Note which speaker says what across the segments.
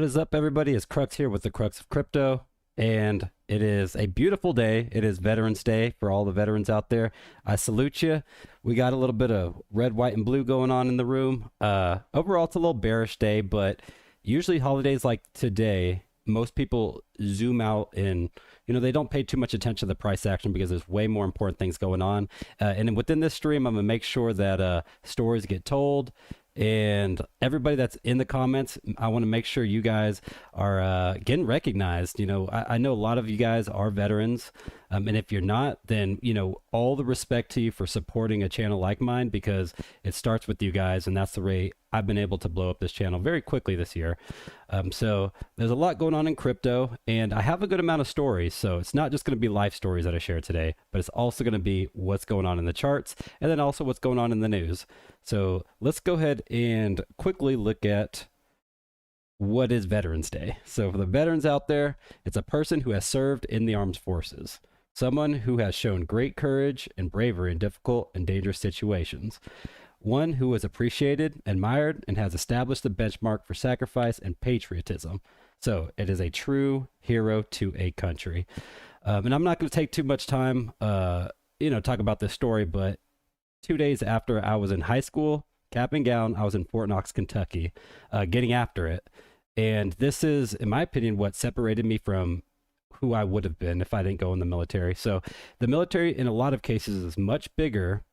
Speaker 1: is up, everybody? It's Crux here with the Crux of Crypto, and it is a beautiful day. It is Veterans Day for all the veterans out there. I salute you. We got a little bit of red, white, and blue going on in the room. Overall, it's a little bearish day, but usually holidays like today, most people zoom out and, they don't pay too much attention to the price action because there's way more important things going on. And within this stream, I'm going to make sure that stories get told. And everybody that's in the comments, I want to make sure you guys are getting recognized. I know a lot of you guys are veterans. And if you're not, then, all the respect to you for supporting a channel like mine, because it starts with you guys. And that's the way I've been able to blow up this channel very quickly this year. So there's a lot going on in crypto, and I have a good amount of stories. So it's not just going to be life stories that I share today, but it's also going to be what's going on in the charts and then also what's going on in the news. So let's go ahead and quickly look at what is Veterans Day. So for the veterans out there, it's a person who has served in the armed forces, someone who has shown great courage and bravery in difficult and dangerous situations, one who is appreciated, admired, and has established a benchmark for sacrifice and patriotism. So it is a true hero to a country. And I'm not going to take too much time, talk about this story, but 2 days after I was in high school, cap and gown, I was in Fort Knox, Kentucky, getting after it. And this is, in my opinion, what separated me from who I would have been if I didn't go in the military. So the military, in a lot of cases, is much bigger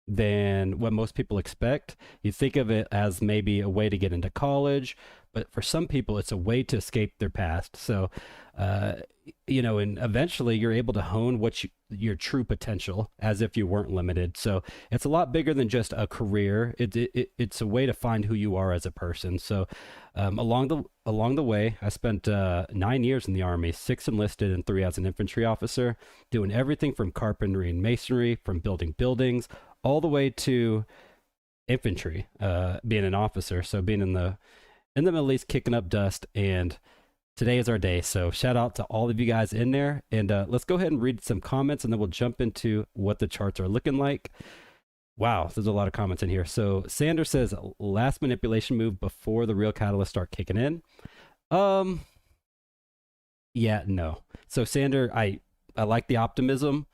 Speaker 1: than what most people expect. You think of it as maybe a way to get into college, but for some people, it's a way to escape their past. So, and eventually you're able to hone your true potential as if you weren't limited. So it's a lot bigger than just a career. It's a way to find who you are as a person. So along the way, I spent 9 years in the Army, 6 enlisted and 3 as an infantry officer, doing everything from carpentry and masonry, from building buildings, all the way to infantry, being an officer. So being in the Middle East, kicking up dust. And today is our day. So shout out to all of you guys in there. And let's go ahead and read some comments, and then we'll jump into what the charts are looking like. Wow, there's a lot of comments in here. So Sander says, last manipulation move before the real catalysts start kicking in. Yeah, no. So Sander, I like the optimism.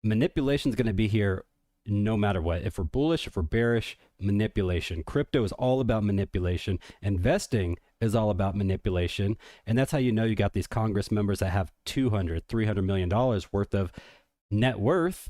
Speaker 1: Manipulation is going to be here no matter what. If we're bullish, if we're bearish, manipulation. Crypto is all about manipulation. Investing is all about manipulation. And that's how you know you got these Congress members that have $200-300 million worth of net worth,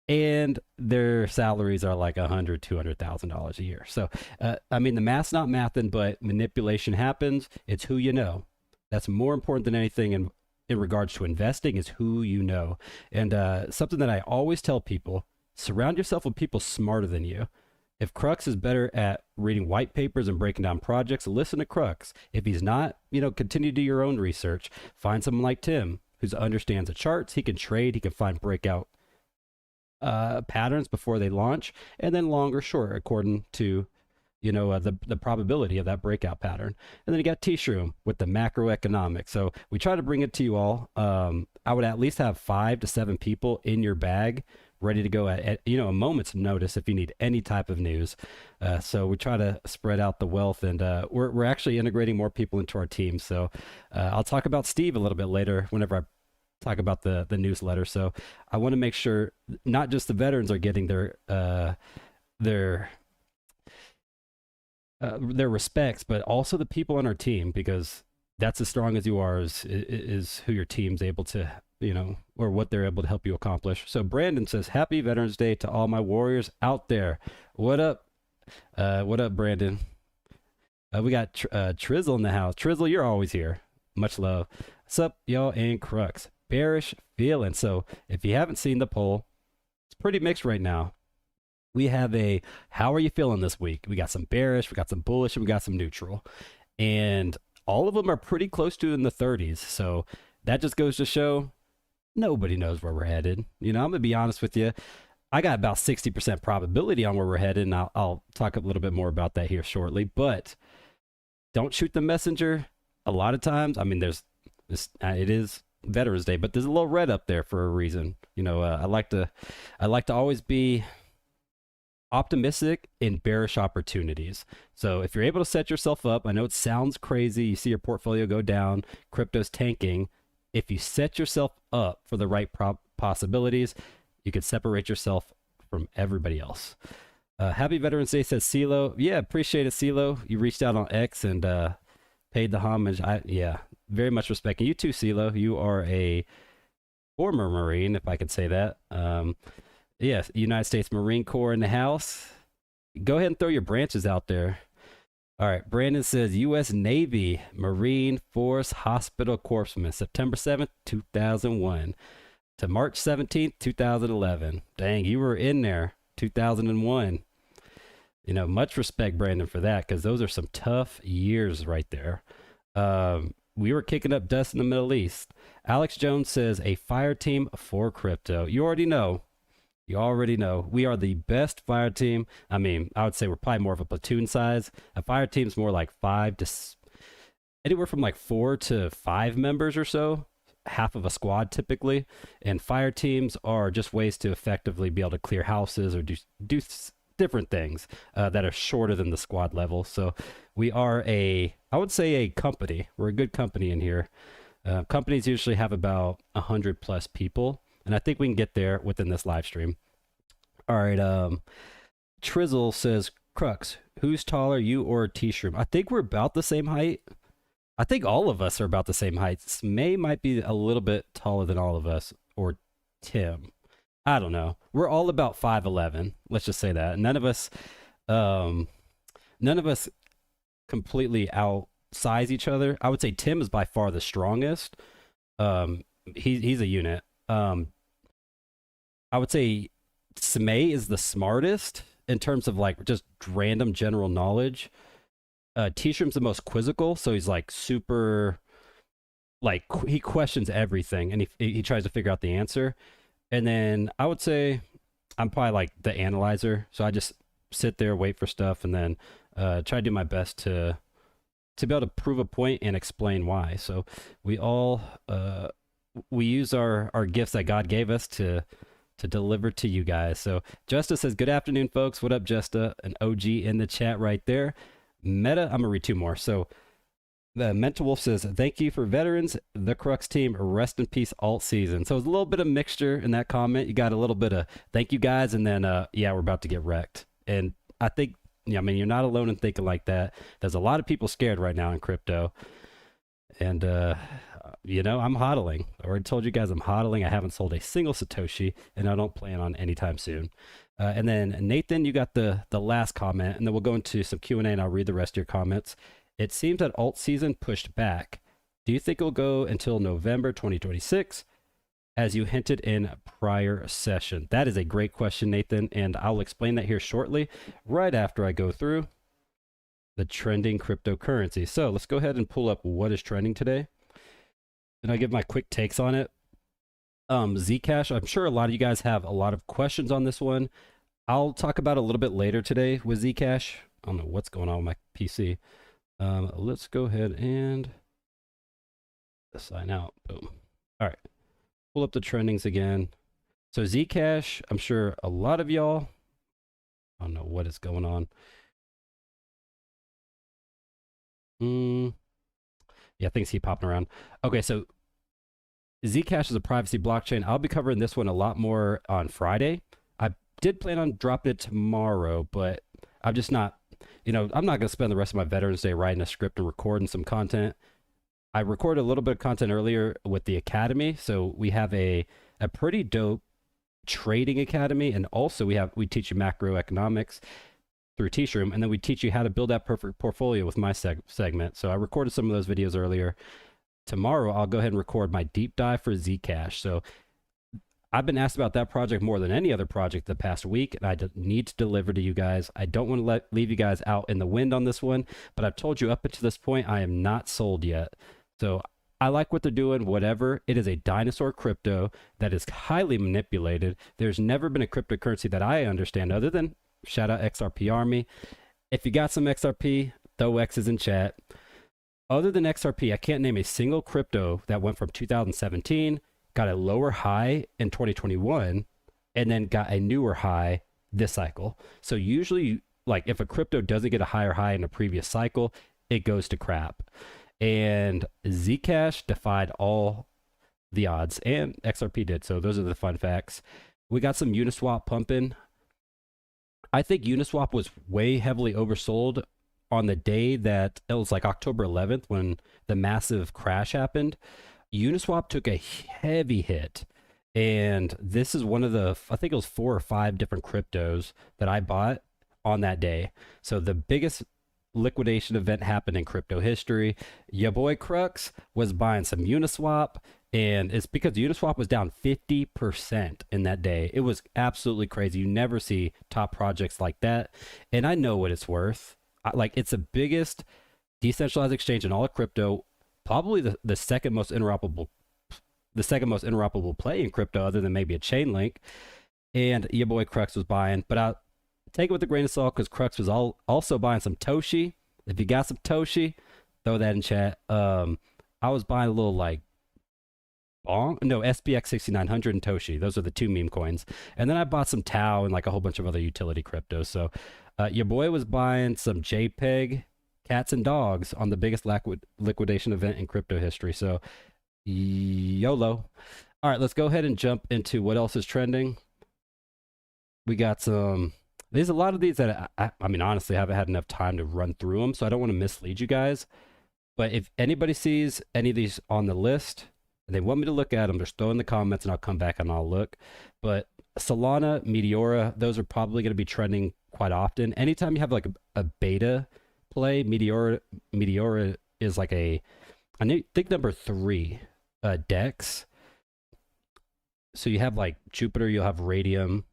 Speaker 1: and their salaries are like $100,000-200,000 a year. So, the math's not mathing, but manipulation happens. It's who you know. That's more important than anything in regards to investing, is who you know. And something that I always tell people, surround yourself with people smarter than you. If Crux is better at reading white papers and breaking down projects, listen to Crux. If he's not, continue to do your own research. Find someone like Tim who understands the charts. He can trade. He can find breakout patterns before they launch, and then long or short according to the probability of that breakout pattern. And then you got T-Shroom with the macroeconomics. So we try to bring it to you all. I would at least have 5 to 7 people in your bag ready to go at a moment's notice if you need any type of news. So we try to spread out the wealth, and we're actually integrating more people into our team. So I'll talk about Steve a little bit later whenever I talk about the newsletter. So I want to make sure not just the veterans are getting their respects, but also the people on our team, because that's as strong as you are is who your team's able to, or what they're able to help you accomplish. So Brandon says, happy Veterans Day to all my warriors out there. What up? What up, Brandon? We got Trizzle in the house. Trizzle, you're always here. Much love. What's up, y'all, and Crux? Bearish feeling. So if you haven't seen the poll, it's pretty mixed right now. We have how are you feeling this week? We got some bearish, we got some bullish, and we got some neutral. And all of them are pretty close to in the 30s. So that just goes to show nobody knows where we're headed. I'm going to be honest with you. I got about 60% probability on where we're headed, and I'll talk a little bit more about that here shortly. But don't shoot the messenger. A lot of times, it is Veterans Day, but there's a little red up there for a reason. I like to always be optimistic in bearish opportunities. So if you're able to set yourself up, I know it sounds crazy. You see your portfolio go down, crypto's tanking. If you set yourself up for the right possibilities, you can separate yourself from everybody else. Happy Veterans Day, says CeeLo. Yeah, appreciate it, CeeLo. You reached out on X and paid the homage. Yeah, very much respect. And you too, CeeLo. You are a former Marine, if I could say that. Yes, United States Marine Corps in the house. Go ahead and throw your branches out there. All right, Brandon says U.S. Navy Marine Force Hospital Corpsman, September 7th, 2001 to March 17th, 2011. Dang, you were in there, 2001. You know, much respect, Brandon, for that, because those are some tough years right there. We were kicking up dust in the Middle East. Alex Jones says, a fire team for crypto. You already know. You already know. We are the best fire team. I mean, I would say we're probably more of a platoon size. A fire team's more like anywhere from like 4 to 5 members or so. Half of a squad typically. And fire teams are just ways to effectively be able to clear houses or do different things that are shorter than the squad level. So we are I would say a company. We're a good company in here. Companies usually have about 100 plus people. And I think we can get there within this live stream. All right. Trizzle says, Crux, who's taller, you or T-Shroom? I think we're about the same height. I think all of us are about the same height. May might be a little bit taller than all of us, or Tim. I don't know. We're all about 5'11". Let's just say that. None of us completely outsize each other. I would say Tim is by far the strongest. He's a unit. I would say Smay is the smartest in terms of like just random general knowledge. T-Shroom's the most quizzical, so he's like super, like he questions everything and he tries to figure out the answer. And then I would say I'm probably like the analyzer, so I just sit there, wait for stuff, and then try to do my best to be able to prove a point and explain why. So we all we use our gifts that God gave us to deliver to you guys. So Justa says, good afternoon, folks. What up, Justa? An OG in the chat right there. Meta, I'm gonna read 2 more. So the Mental Wolf says, thank you for veterans, the Crux team, rest in peace alt season. So it's a little bit of mixture in that comment. You got a little bit of thank you guys, and then yeah, we're about to get wrecked. And I think, I mean, you're not alone in thinking like that. There's a lot of people scared right now in crypto. And you know, I'm hodling. I already told you guys I'm hodling. I haven't sold a single Satoshi, and I don't plan on anytime soon. And then Nathan, you got the last comment, and then we'll go into some Q&A, and I'll read the rest of your comments. It seems that alt season pushed back. Do you think it'll go until November 2026, as you hinted in prior session? That is a great question, Nathan, and I'll explain that here shortly, right after I go through the trending cryptocurrency. So let's go ahead and pull up what is trending today, and I'll give my quick takes on it. Zcash, I'm sure a lot of you guys have a lot of questions on this one. I'll talk about it a little bit later today with Zcash. I don't know what's going on with my PC. Let's go ahead and sign out. Boom. All right. Pull up the trendings again. So Zcash, I'm sure a lot of y'all, I don't know what is going on. Yeah, things keep popping around. Okay, so Zcash is a privacy blockchain. I'll be covering this one a lot more on Friday. I did plan on dropping it tomorrow, but I'm just not, you know, I'm not going to spend the rest of my Veterans Day writing a script and recording some content. I recorded a little bit of content earlier with the Academy. So we have a pretty dope trading academy. And also we teach you macroeconomics through T-Shroom. And then we teach you how to build that perfect portfolio with my segment. So I recorded some of those videos earlier. Tomorrow, I'll go ahead and record my deep dive for Zcash. So I've been asked about that project more than any other project the past week, and I need to deliver to you guys. I don't want to leave you guys out in the wind on this one, but I've told you up until this point, I am not sold yet. So I like what they're doing, whatever. It is a dinosaur crypto that is highly manipulated. There's never been a cryptocurrency that I understand other than, shout out XRP Army. If you got some XRP, throw X's in chat. Other than XRP, I can't name a single crypto that went from 2017, got a lower high in 2021, and then got a newer high this cycle. So usually, like if a crypto doesn't get a higher high in a previous cycle, it goes to crap. And Zcash defied all the odds, and XRP did. So those are the fun facts. We got some Uniswap pumping. I think Uniswap was way heavily oversold on the day that it was like October 11th when the massive crash happened. Uniswap took a heavy hit. And this is one of the, I think it was 4 or 5 different cryptos that I bought on that day. So the biggest liquidation event happened in crypto history. Your boy Crux was buying some Uniswap, and it's because Uniswap was down 50% in that day. It was absolutely crazy. You never see top projects like that. And I know what it's worth. Like, it's the biggest decentralized exchange in all of crypto, probably the second most interoperable play in crypto, other than maybe a chain link. And your boy Crux was buying, but I take it with a grain of salt because Crux was also buying some Toshi. If you got some Toshi, throw that in chat. I was buying a little like SPX 6900 and Toshi. Those are the 2 meme coins. And then I bought some Tau and like a whole bunch of other utility cryptos. So your boy was buying some JPEG cats and dogs on the biggest liquidation event in crypto history. So YOLO. All right, let's go ahead and jump into what else is trending. We got some, there's a lot of these that I mean, honestly, I haven't had enough time to run through them, so I don't want to mislead you guys. But if anybody sees any of these on the list and they want me to look at them, just throw in the comments and I'll come back and I'll look. But Solana, Meteora, those are probably going to be trending quite often. Anytime you have like a beta play, Meteora is like I think number 3 DEX. So you have like Jupiter, you'll have Radium,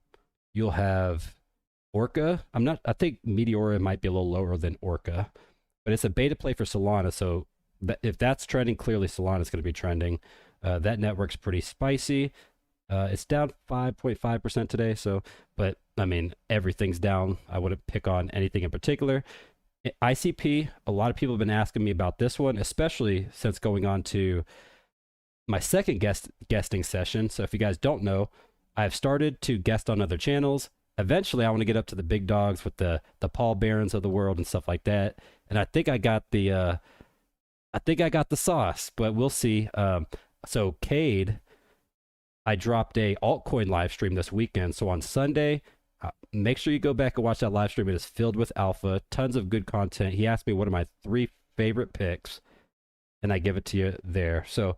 Speaker 1: you'll have Orca. I think Meteora might be a little lower than Orca, but it's a beta play for Solana. So if that's trending, clearly Solana is going to be trending. That network's pretty spicy. It's down 5.5% today. So, but I mean, everything's down. I wouldn't pick on anything in particular. ICP, a lot of people have been asking me about this one, especially since going on to my second guesting session. So if you guys don't know, I've started to guest on other channels. Eventually, I want to get up to the big dogs with the Paul Barons of the world and stuff like that. And I think I got the sauce, but we'll see. So Cade, I dropped a altcoin live stream this weekend. So on Sunday, make sure you go back and watch that live stream. It is filled with alpha, tons of good content. He asked me what are my 3 favorite picks, and I give it to you there. So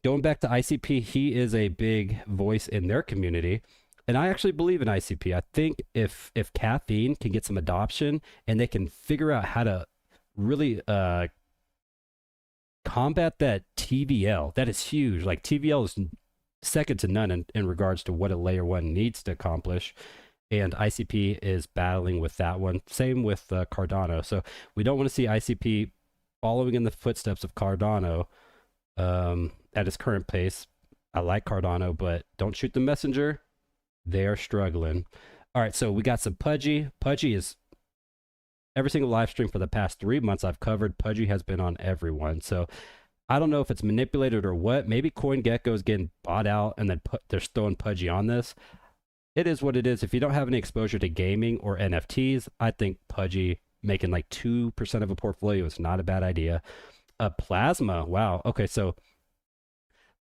Speaker 1: going back to ICP, he is a big voice in their community. And I actually believe in ICP. I think if caffeine can get some adoption and they can figure out how to really combat that TVL, that is huge. Like TVL is second to none in regards to what a layer 1 needs to accomplish. And ICP is battling with that one. Same with Cardano. So we don't want to see ICP following in the footsteps of Cardano at its current pace. I like Cardano, but don't shoot the messenger. They're struggling. All right, so we got some Pudgy. Pudgy is every single live stream for the past 3 months I've covered. Pudgy has been on everyone. So I don't know if it's manipulated or what. Maybe CoinGecko is getting bought out and then they're throwing Pudgy on this. It is what it is. If you don't have any exposure to gaming or NFTs, I think Pudgy making like 2% of a portfolio is not a bad idea. Plasma, wow. Okay, so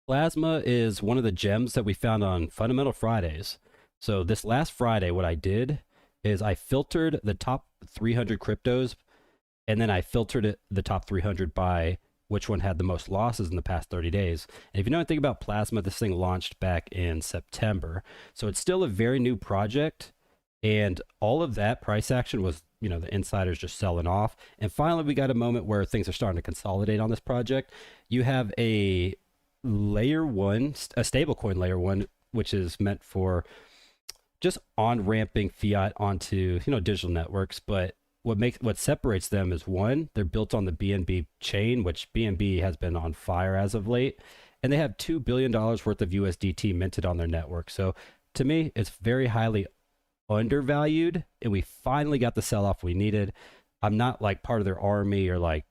Speaker 1: Plasma is one of the gems that we found on Fundamental Fridays. So this last Friday, what I did is I filtered the top 300 cryptos, and then I filtered the top 300 by which one had the most losses in the past 30 days. And if you know anything about Plasma, this thing launched back in September. So it's still a very new project, and all of that price action was, you know, the insiders just selling off. And finally, we got a moment where things are starting to consolidate on this project. You have a layer 1, a stablecoin layer 1, which is meant for just on-ramping fiat onto, you know, digital networks. But what separates them is, one, they're built on the BNB chain, which BNB has been on fire as of late, and they have $2 billion worth of USDT minted on their network. So to me, it's very highly undervalued, and we finally got the sell-off we needed. I'm not like part of their army, or like,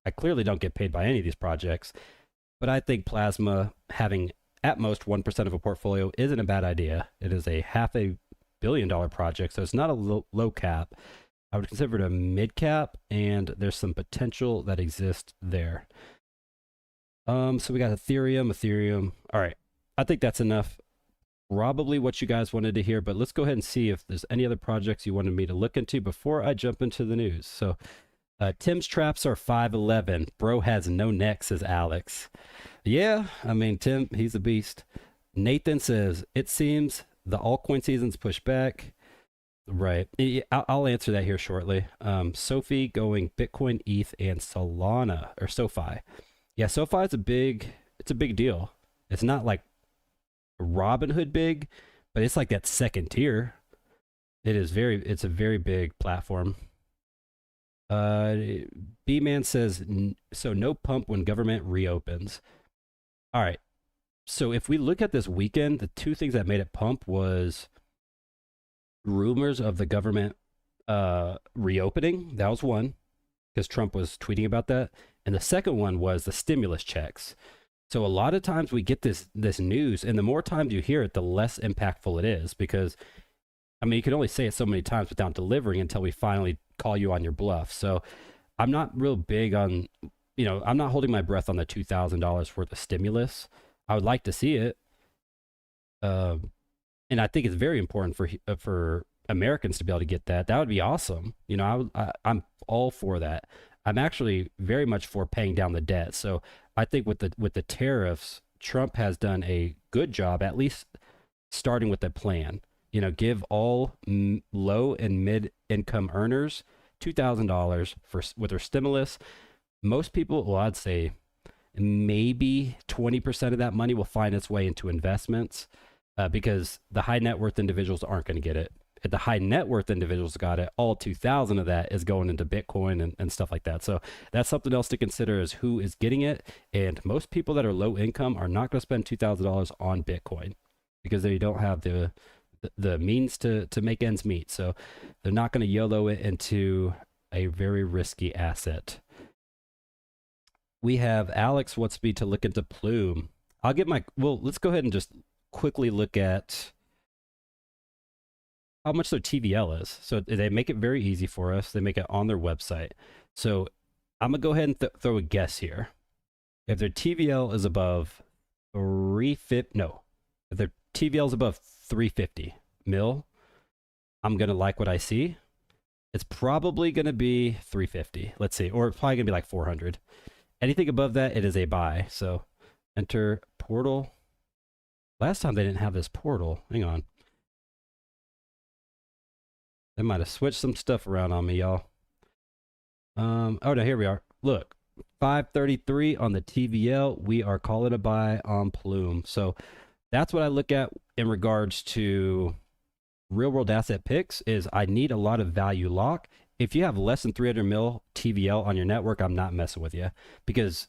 Speaker 1: I clearly don't get paid by any of these projects, but I think Plasma having at most 1% of a portfolio isn't a bad idea. It is a $500 billion project, so it's not a low cap. I would consider it a mid cap, and there's some potential that exists there. So we got Ethereum. All right, I think that's enough. Probably what you guys wanted to hear, but let's go ahead and see if there's any other projects you wanted me to look into before I jump into the news. So Tim's traps are 5'11". Bro has no neck, says Alex. Yeah, I mean, Tim, he's a beast. Nathan says, it seems the altcoin season's pushed back. Right. I'll answer that here shortly. Sophie going Bitcoin, ETH, and Solana, or SoFi. Yeah, SoFi is it's a big deal. It's not like Robinhood big, but it's like that second tier. It's a very big platform. B-Man says, so no pump when government reopens. All right. So if we look at this weekend, the two things that made it pump was rumors of the government reopening. That was one, because Trump was tweeting about that. And the second one was the stimulus checks. So a lot of times we get this news, and the more times you hear it, the less impactful it is, because I mean, you can only say it so many times without delivering until we finally call you on your bluff. So I'm not real big on, I'm not holding my breath on the $2,000 worth of stimulus. I would like to see it. And I think it's very important for Americans to be able to get that. That would be awesome. I'm all for that. I'm actually very much for paying down the debt. So I think with the tariffs, Trump has done a good job, at least starting with a plan. Give all low and mid income earners $2,000 with their stimulus. Most people, well, I'd say maybe 20% of that money will find its way into investments, because the high net worth individuals aren't going to get it. If the high net worth individuals got it, all 2,000 of that is going into Bitcoin and stuff like that. So that's something else to consider, is who is getting it. And most people that are low income are not going to spend $2,000 on Bitcoin because they don't have the means to make ends meet. So they're not going to YOLO it into a very risky asset. We have Alex wants me to look into Plume. Let's go ahead and just quickly look at how much their TVL is. So they make it very easy for us. They make it on their website. So I'm going to go ahead and throw a guess here. If their TVL is above 350, no, if their TVL is above 350 mil, I'm going to like what I see. It's probably going to be 350. Let's see. Or it's probably going to be like 400. Anything above that, it is a buy. So enter portal. Last time they didn't have this portal. Hang on. They might have switched some stuff around on me, y'all. Oh, no, here we are. Look, 533 on the TVL. We are calling a buy on Plume. So that's what I look at in regards to real world asset picks, is I need a lot of value lock. If you have less than 300 mil TVL on your network, I'm not messing with you, because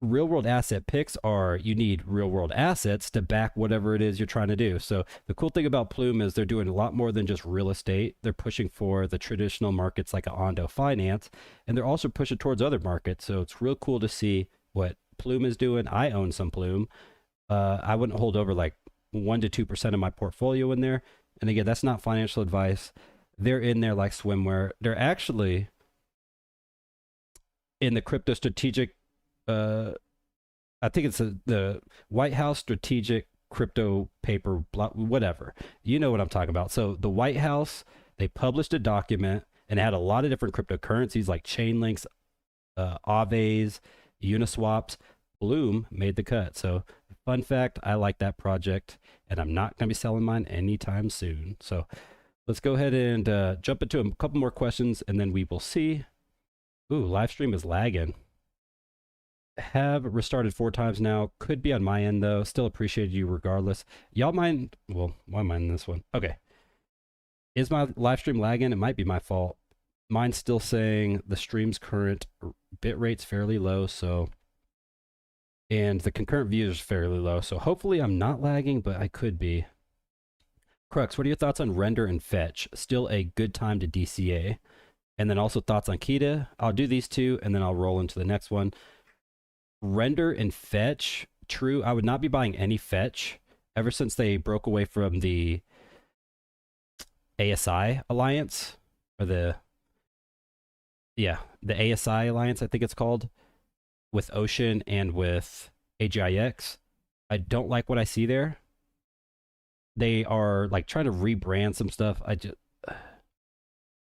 Speaker 1: real world asset picks you need real world assets to back whatever it is you're trying to do. So the cool thing about Plume is they're doing a lot more than just real estate. They're pushing for the traditional markets like Ondo Finance, and they're also pushing towards other markets. So it's real cool to see what Plume is doing. I own some Plume. I wouldn't hold over like 1 to 2% of my portfolio in there. And again, that's not financial advice. They're in there like swimwear. They're actually in the crypto strategic, I think it's the White House strategic crypto paper, whatever. You know what I'm talking about. So the White House, they published a document and it had a lot of different cryptocurrencies like Chainlinks, Aves, Uniswaps. Bloom made the cut. So fun fact, I like that project and I'm not going to be selling mine anytime soon. So let's go ahead and jump into a couple more questions and then we will see. Ooh, live stream is lagging. Have restarted 4 times now. Could be on my end though. Still appreciate you regardless. Y'all mind? Well, why mind this one? Okay. Is my live stream lagging? It might be my fault. Mine's still saying the stream's current bit rate's fairly low, so, and the concurrent views are fairly low, so hopefully I'm not lagging, but I could be. Crux, what are your thoughts on render and fetch? Still a good time to DCA? And then also thoughts on Kita. I'll do these two and then I'll roll into the next one. Render and fetch, true. I would not be buying any fetch ever since they broke away from the ASI alliance, or the ASI alliance, I think it's called, with Ocean and with AGIX. I don't like what I see there. They are like trying to rebrand some stuff.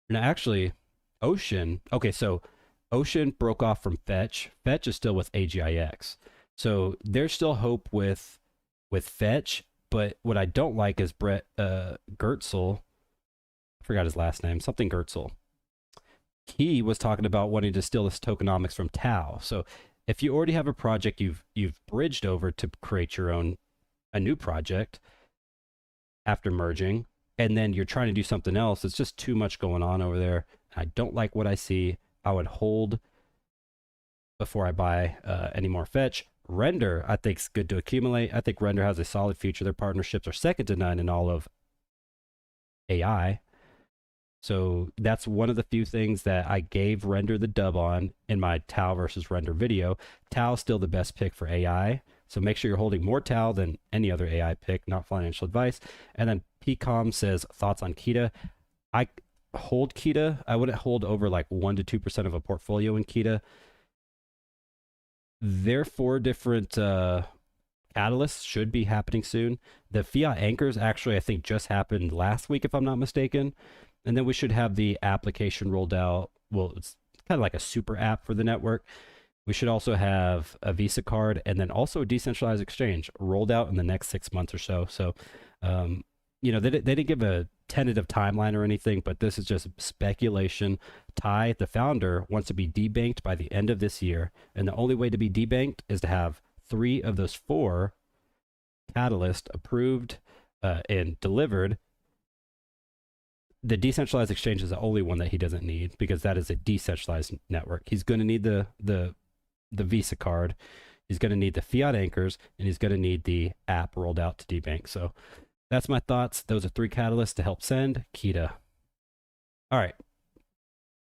Speaker 1: Now actually, Ocean. Okay, so Ocean broke off from Fetch. Fetch is still with AGIX, so there's still hope with Fetch. But what I don't like is Brett Gertzel. I forgot his last name. Something Gertzel. He was talking about wanting to steal this tokenomics from Tau. So if you already have a project you've bridged over to create a new project after merging, and then you're trying to do something else, it's just too much going on over there. I don't like what I see. I would hold before I buy any more Fetch. Render, I think, is good to accumulate. I think Render has a solid future. Their partnerships are second to none in all of AI. So that's one of the few things that I gave Render the dub on in my Tau versus Render video. Tau is still the best pick for AI. So make sure you're holding more Tau than any other AI pick, not financial advice. And then PCOM says, thoughts on Kita. I hold Kita. I wouldn't hold over like 1 to 2% of a portfolio in Kita. Their 4 different catalysts should be happening soon. The fiat anchors actually, I think, just happened last week, if I'm not mistaken. And then we should have the application rolled out. Well, it's kind of like a super app for the network. We should also have a Visa card and then also a decentralized exchange rolled out in the next 6 months or so. So, you know, they didn't give a tentative timeline or anything, but this is just speculation. Ty, the founder, wants to be debanked by the end of this year. And the only way to be debanked is to have 3 of those 4 catalysts approved and delivered. The decentralized exchange is the only one that he doesn't need, because that is a decentralized network. He's going to need the Visa card. He's going to need the fiat anchors, and he's going to need the app rolled out to debank. So that's my thoughts. Those are 3 catalysts to help send Kita. All right.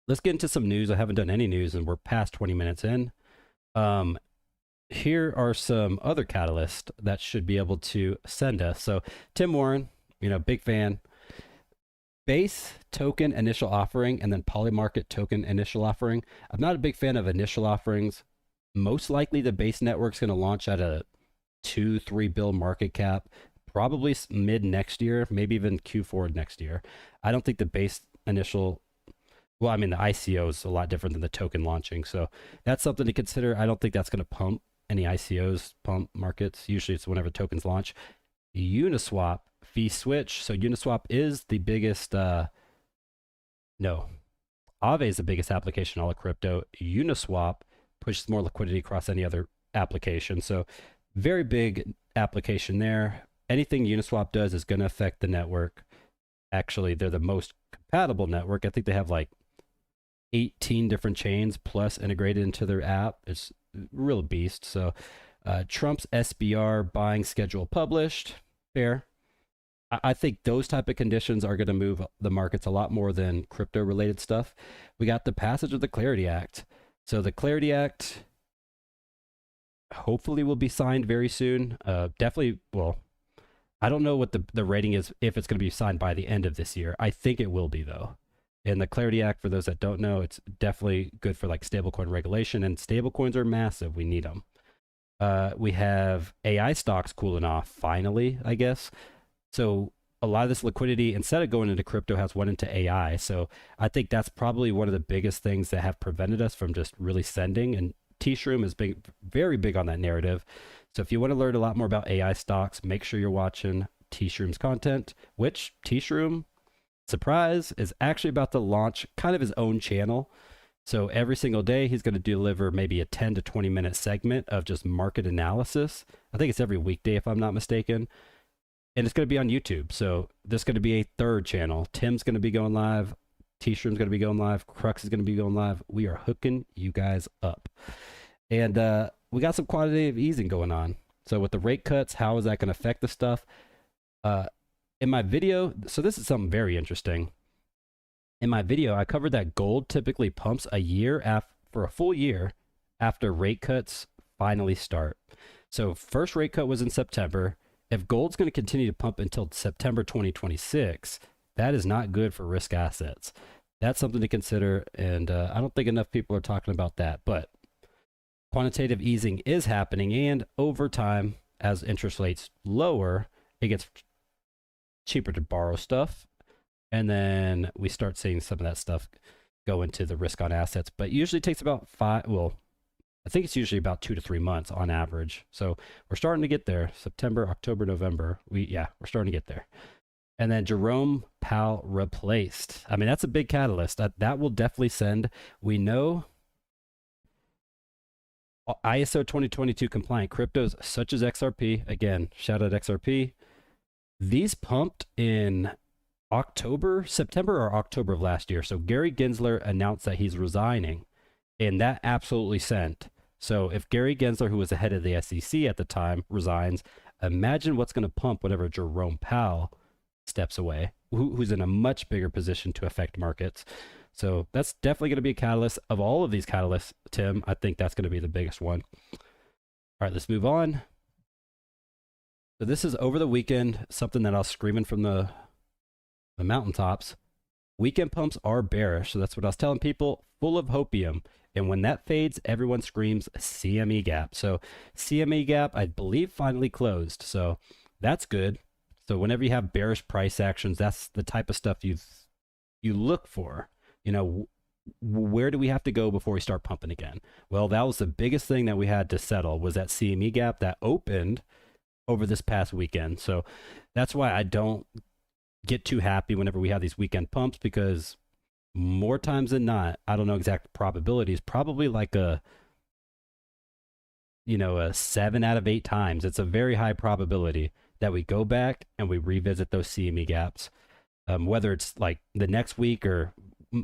Speaker 1: Let's get into some news. I haven't done any news, and we're past 20 minutes in. Here are some other catalysts that should be able to send us. So Tim Warren, you know, big fan. Base token initial offering and then polymarket token initial offering. I'm not a big fan of initial offerings. Most likely the base network's going to launch at a 2-3 bill market cap, probably mid next year, maybe even Q4 next year. I don't think the base initial, well, I mean, the ICO is a lot different than the token launching. So that's something to consider. I don't think that's going to pump any ICOs, pump markets. Usually it's whenever tokens launch. Uniswap fee switch. So Uniswap is the biggest, Aave is the biggest application in all of crypto. Uniswap pushes more liquidity across any other application. So very big application there. Anything Uniswap does is going to affect the network. Actually, they're the most compatible network. I think they have like 18 different chains plus integrated into their app. It's a real beast. So Trump's SBR buying schedule published. Fair. I think those type of conditions are going to move the markets a lot more than crypto related stuff. We got the passage of the Clarity Act. So the Clarity Act hopefully will be signed very soon. Definitely, well, I don't know what the rating is, if it's going to be signed by the end of this year. I think it will be, though. And the Clarity Act, for those that don't know, it's definitely good for like stablecoin regulation, and stablecoins are massive. We need them. We have AI stocks cooling off, finally, I guess. So a lot of this liquidity, instead of going into crypto, has went into AI. So I think that's probably one of the biggest things that have prevented us from just really sending. And T-Shroom is very big on that narrative. So if you want to learn a lot more about AI stocks, make sure you're watching T-Shroom's content, which T-Shroom, surprise, is actually about to launch kind of his own channel. So every single day, he's going to deliver maybe a 10 to 20 minute segment of just market analysis. I think it's every weekday, if I'm not mistaken. And it's going to be on YouTube. So there's going to be a 3rd channel. Tim's going to be going live. T-Shroom's going to be going live. Crux is going to be going live. We are hooking you guys up. And we got some quantitative easing going on. So with the rate cuts, how is that going to affect the stuff? In my video, so this is something very interesting. In my video, I covered that gold typically pumps for a full year after rate cuts finally start. So first rate cut was in September. If gold's going to continue to pump until September 2026, That is not good for risk assets. That's something to consider, and I don't think enough people are talking about that. But quantitative easing is happening, and over time, as interest rates lower, it gets cheaper to borrow stuff, and then we start seeing some of that stuff go into the risk on assets. But usually takes about I think it's usually about 2 to 3 months on average. So we're starting to get there. September, October, November. We're starting to get there. And then Jerome Powell replaced. I mean, that's a big catalyst. That will definitely send. We know ISO 2022 compliant cryptos such as XRP. Again, shout out XRP. These pumped in September or October of last year. So Gary Gensler announced that he's resigning, and that absolutely sent. So if Gary Gensler, who was the head of the SEC at the time, resigns, imagine what's going to pump whenever Jerome Powell steps away, who's in a much bigger position to affect markets. So that's definitely going to be a catalyst. Of all of these catalysts, Tim, I think that's going to be the biggest one. All right, let's move on. So this is over the weekend, something that I was screaming from the mountaintops. Weekend pumps are bearish. So that's what I was telling people, full of hopium. And when that fades, everyone screams CME gap. So CME gap, I believe, finally closed. So that's good. So whenever you have bearish price actions, that's the type of stuff you look for. You know, where do we have to go before we start pumping again? Well, that was the biggest thing that we had to settle, was that CME gap that opened over this past weekend. So that's why I don't get too happy whenever we have these weekend pumps, because more times than not, I don't know exact probabilities, probably like a 7 out of 8 times. It's a very high probability that we go back and we revisit those CME gaps. Whether it's like the next week or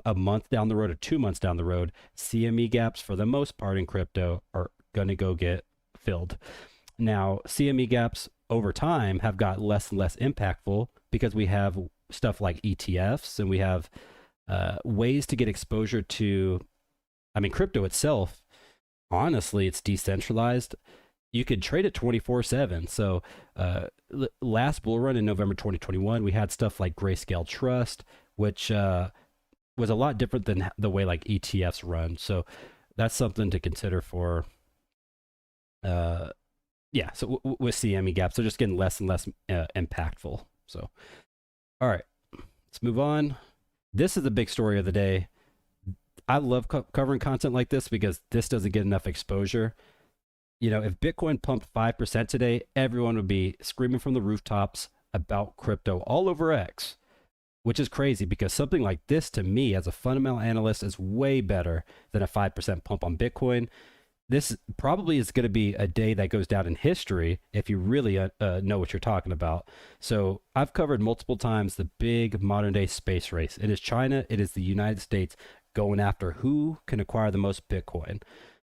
Speaker 1: a month down the road or 2 months down the road, CME gaps for the most part in crypto are going to go get filled. Now, CME gaps over time have got less and less impactful because we have stuff like ETFs, and we have ways to get exposure to, crypto itself. Honestly, it's decentralized. You could trade it 24/7. So last bull run in November 2021, we had stuff like Grayscale Trust, which was a lot different than the way like ETFs run. So that's something to consider for, so with CME gaps, they're just getting less and less impactful. So, all right, let's move on. This is the big story of the day. I love covering content like this because this doesn't get enough exposure. If Bitcoin pumped 5% today, everyone would be screaming from the rooftops about crypto all over X, which is crazy because something like this, to me, as a fundamental analyst, is way better than a 5% pump on Bitcoin. This probably is going to be a day that goes down in history if you really know what you're talking about. So I've covered multiple times the big modern day space race. It is China. It is the United States going after who can acquire the most Bitcoin.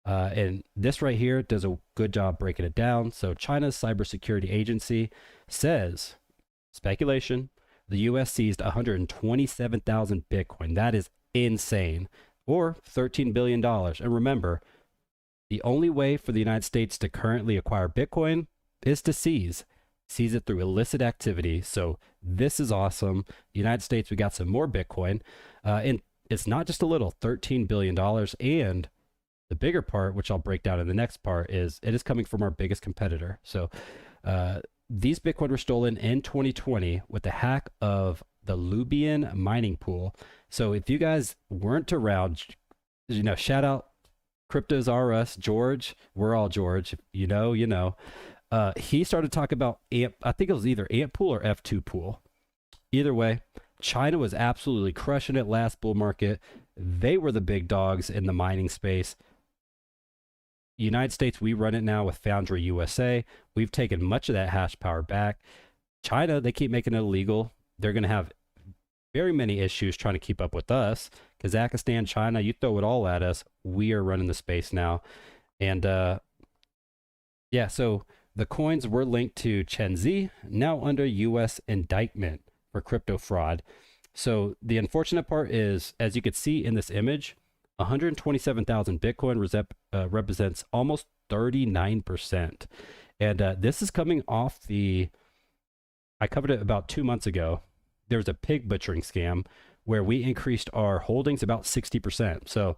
Speaker 1: And this right here does a good job breaking it down. So China's cybersecurity agency says, speculation, the US seized 127,000 Bitcoin. That is insane. Or $13 billion. And remember, the only way for the United States to currently acquire Bitcoin is to seize it through illicit activity. So this is awesome. The United States, we got some more Bitcoin. And it's not just a little, $13 billion. And the bigger part, which I'll break down in the next part, is it is coming from our biggest competitor. So these Bitcoin were stolen in 2020 with the hack of the Lubian mining pool. So if you guys weren't around, shout out Cryptos R Us, George. We're all George. You know. He started talking about AMP. I think it was either AMP pool or F2 pool. Either way, China was absolutely crushing it last bull market. They were the big dogs in the mining space. United States, we run it now with Foundry USA. We've taken much of that hash power back. China, they keep making it illegal. They're going to have very many issues trying to keep up with us. Kazakhstan, China, you throw it all at us. We are running the space now. And so the coins were linked to Chenzi, now under U.S. indictment for crypto fraud. So the unfortunate part is, as you could see in this image, 127,000 Bitcoin represents almost 39%. And this is coming off I covered it about 2 months ago. there was a pig butchering scam where we increased our holdings about 60%. So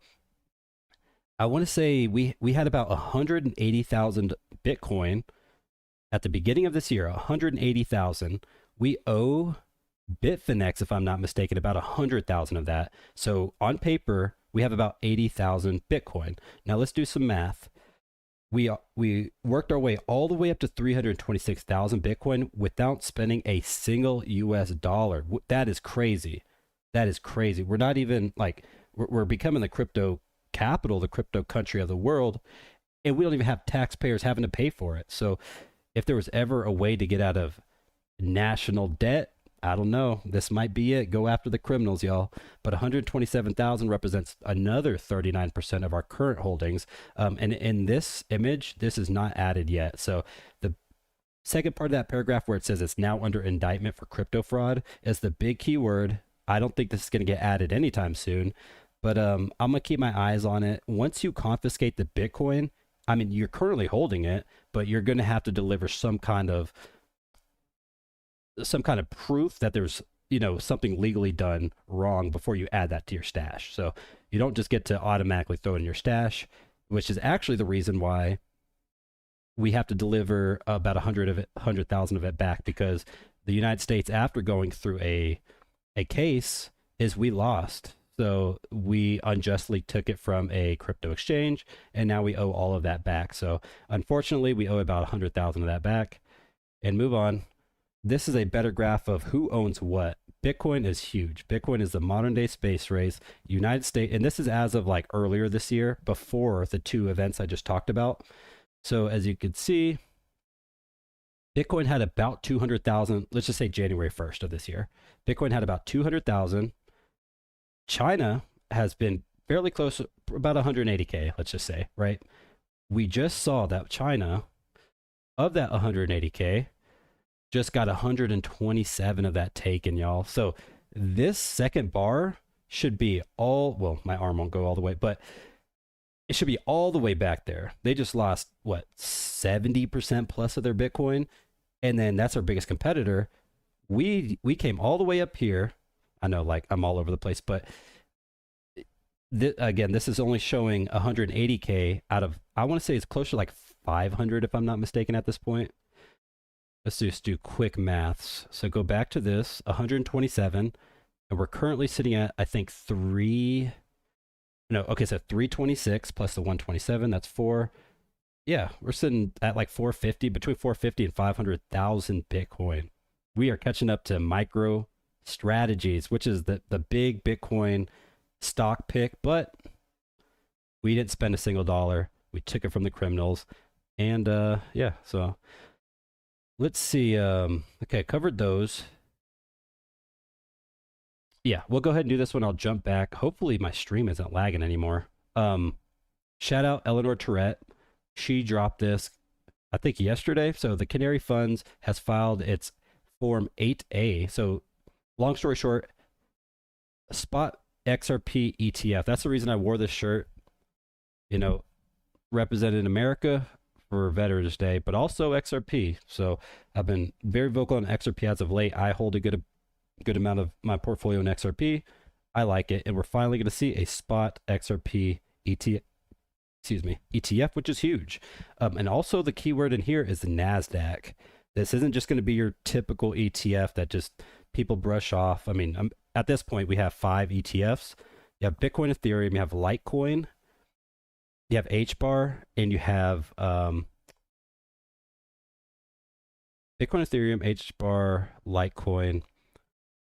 Speaker 1: I want to say we had about 180,000 Bitcoin at the beginning of this year, 180,000. We owe Bitfinex, if I'm not mistaken, about 100,000 of that. So on paper, we have about 80,000 Bitcoin. Now let's do some math. We worked our way all the way up to 326,000 Bitcoin without spending a single US dollar. That is crazy. That is crazy. We're not even like, we're becoming the crypto capital, the crypto country of the world, and we don't even have taxpayers having to pay for it. So if there was ever a way to get out of national debt, I don't know. This might be it. Go after the criminals, y'all. But 127,000 represents another 39% of our current holdings. And in this image, this is not added yet. So the second part of that paragraph where it says it's now under indictment for crypto fraud is the big keyword. I don't think this is going to get added anytime soon, but I'm going to keep my eyes on it. Once you confiscate the Bitcoin, I mean, you're currently holding it, but you're going to have to deliver some kind of proof that there's, you know, something legally done wrong before you add that to your stash. So you don't just get to automatically throw it in your stash, which is actually the reason why we have to deliver about 100,000 of it back, because the United States, after going through a case, is we lost. So we unjustly took it from a crypto exchange, and now we owe all of that back. So unfortunately, we owe about 100,000 of that back. And move on. This is a better graph of who owns what. Bitcoin is huge. Bitcoin is the modern day space race. United States, and this is as of like earlier this year, before the two events I just talked about. So as you can see, Bitcoin had about 200,000, let's just say January 1st of this year. Bitcoin had about 200,000. China has been fairly close, about 180K, let's just say, right? We just saw that China, of that 180K, just got 127 of that taken, y'all. So this second bar should be all, well, my arm won't go all the way, but it should be all the way back there. They just lost, what, 70% plus of their Bitcoin? And then that's our biggest competitor. We came all the way up here. I know, like, I'm all over the place, but again, this is only showing 180K out of, I want to say it's closer to like 500 if I'm not mistaken at this point. Let's just do quick maths. So go back to this, 127, and we're currently sitting at, I think, 326 plus the 127, that's 4. Yeah, we're sitting at like 450, between 450 and 500,000 Bitcoin. We are catching up to Micro Strategies, which is the big Bitcoin stock pick, but we didn't spend a single dollar. We took it from the criminals. And yeah, so let's see. Okay, covered those. Yeah, we'll go ahead and do this one. I'll jump back. Hopefully my stream isn't lagging anymore. Shout out Eleanor Tourette. She dropped this, I think, yesterday. So the Canary Funds has filed its Form 8A. So long story short, spot XRP ETF. That's the reason I wore this shirt. You know, represented America for Veterans Day, but also XRP. So I've been very vocal on XRP as of late. I hold a good amount of my portfolio in XRP. I like it, and we're finally going to see a spot XRP ETF, which is huge. And also the keyword in here is the NASDAQ. This isn't just going to be your typical ETF that just people brush off. I mean, at this point, we have 5 ETFs. You have Bitcoin, Ethereum, you have Litecoin, you have HBAR, and you have Bitcoin, Ethereum, HBAR, Litecoin.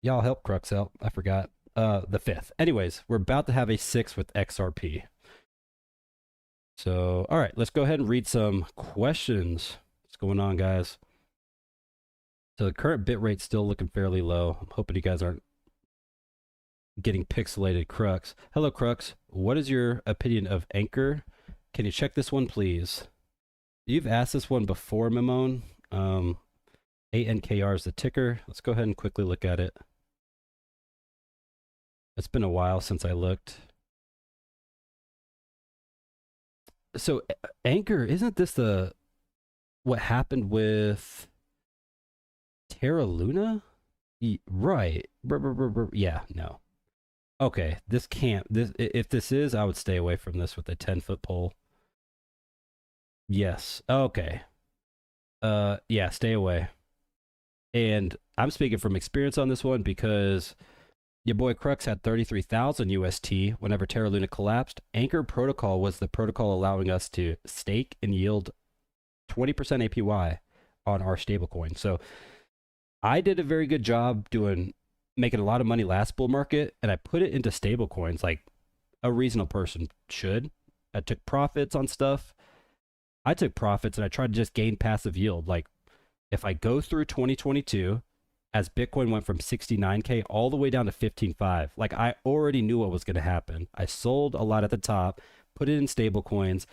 Speaker 1: Y'all help Crux out. I forgot the 5th. Anyways, we're about to have a 6th with XRP. So, all right, let's go ahead and read some questions. What's going on, guys? So the current bit rate's still looking fairly low. I'm hoping you guys aren't getting pixelated. Crux. Hello, Crux. What is your opinion of Anchor? Can you check this one, please? You've asked this one before, Mimone. ANKR is the ticker. Let's go ahead and quickly look at it. It's been a while since I looked. So Anchor, isn't this what happened with Terra Luna? Right. Yeah, no. Okay, this can't. This if this is, I would stay away from this with a 10-foot pole. Yes. Okay. Yeah, stay away. And I'm speaking from experience on this one because your boy Crux had 33,000 UST whenever Terra Luna collapsed. Anchor Protocol was the protocol allowing us to stake and yield 20% APY on our stablecoin. So I did a very good job making a lot of money last bull market, and I put it into stablecoins like a reasonable person should. I took profits on stuff. I took profits and I tried to just gain passive yield. Like if I go through 2022 as Bitcoin went from 69K all the way down to 15.5, like I already knew what was going to happen. I sold a lot at the top, put it in stable coins,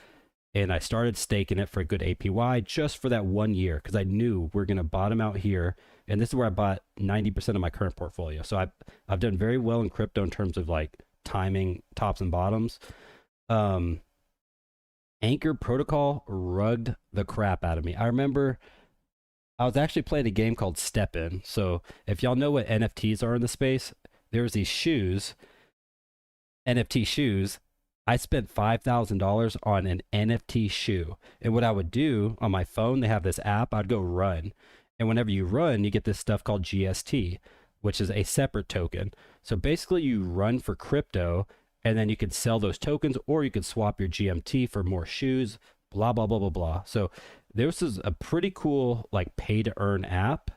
Speaker 1: and I started staking it for a good APY just for that 1 year because I knew we're going to bottom out here. And this is where I bought 90% of my current portfolio. So I've done very well in crypto in terms of like timing tops and bottoms. Anchor Protocol rugged the crap out of me. I remember I was actually playing a game called Step In. So if y'all know what NFTs are in the space, there's these shoes, NFT shoes. I spent $5,000 on an NFT shoe. And what I would do on my phone, they have this app, I'd go run. And whenever you run, you get this stuff called GST, which is a separate token. So basically you run for crypto and then you can sell those tokens or you can swap your GMT for more shoes, blah, blah, blah, blah, blah. So this is a pretty cool like pay to earn app.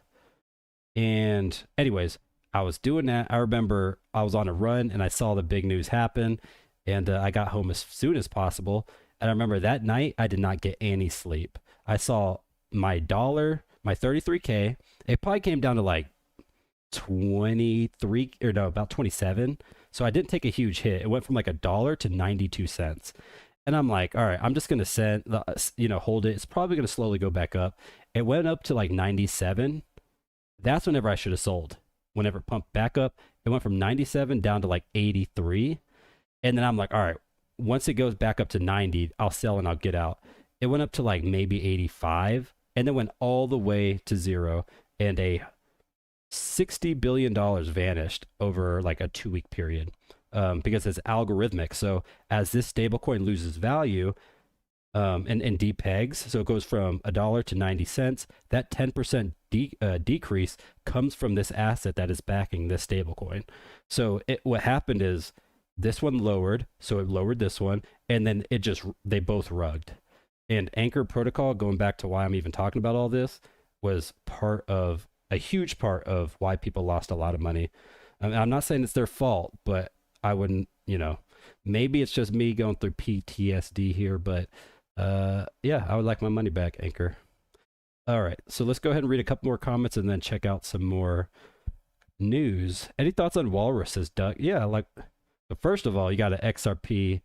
Speaker 1: And anyways, I was doing that. I remember I was on a run and I saw the big news happen and I got home as soon as possible. And I remember that night I did not get any sleep. I saw my 33K. It probably came down to like 23 or no, about 27. So I didn't take a huge hit. It went from like $1 to 92 cents. And I'm like, all right, I'm just going to hold it. It's probably going to slowly go back up. It went up to like 97. That's whenever I should have sold. Whenever it pumped back up, it went from 97 down to like 83. And then I'm like, all right, once it goes back up to 90, I'll sell and I'll get out. It went up to like maybe 85 and then went all the way to zero. And a $60 billion vanished over like a 2-week period because it's algorithmic. So as this stablecoin loses value and depegs, so it goes from $1 to 90 cents, that 10% decrease comes from this asset that is backing this stablecoin. So what happened is this one lowered, so it lowered this one, and then they both rugged. And Anchor Protocol, going back to why I'm even talking about all this, was a huge part of why people lost a lot of money. I mean, I'm not saying it's their fault, but I wouldn't, maybe it's just me going through PTSD here, but yeah, I would like my money back, Anchor. All right, so let's go ahead and read a couple more comments and then check out some more news. Any thoughts on Walrus, says Duck? Yeah, but first of all, you got an XRP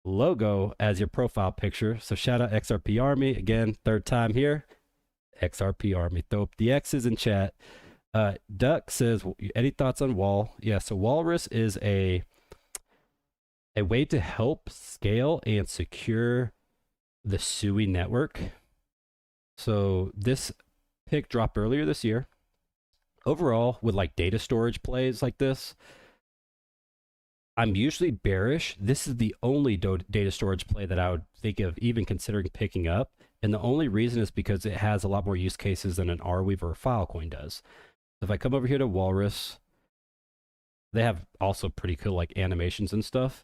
Speaker 1: logo as your profile picture. So shout out XRP Army. Again, third time here. XRP Army. Throw up the X's in chat. Duck says, any thoughts on Wall? Yeah, so Walrus is a way to help scale and secure the SUI network. So this pick dropped earlier this year. Overall, with like data storage plays like this, I'm usually bearish. This is the only data storage play that I would think of even considering picking up. And the only reason is because it has a lot more use cases than an Arweave or a Filecoin does. So if I come over here to Walrus, they have also pretty cool like animations and stuff,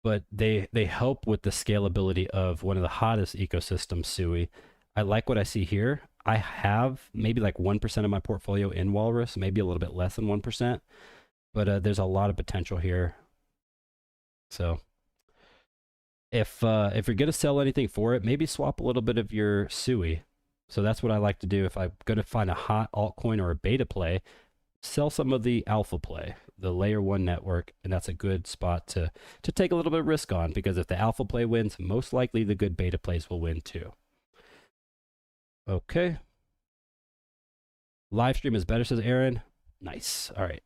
Speaker 1: but they help with the scalability of one of the hottest ecosystems, SUI. I like what I see here. I have maybe like 1% of my portfolio in Walrus, maybe a little bit less than 1%, but there's a lot of potential here. So if you're gonna sell anything for it, maybe swap a little bit of your SUI. So that's what I like to do. If I'm gonna find a hot altcoin or a beta play, sell some of the alpha play, the layer 1 network, and that's a good spot to take a little bit of risk on, because if the alpha play wins, most likely the good beta plays will win too. Okay. Live stream is better, says Aaron. Nice. All right.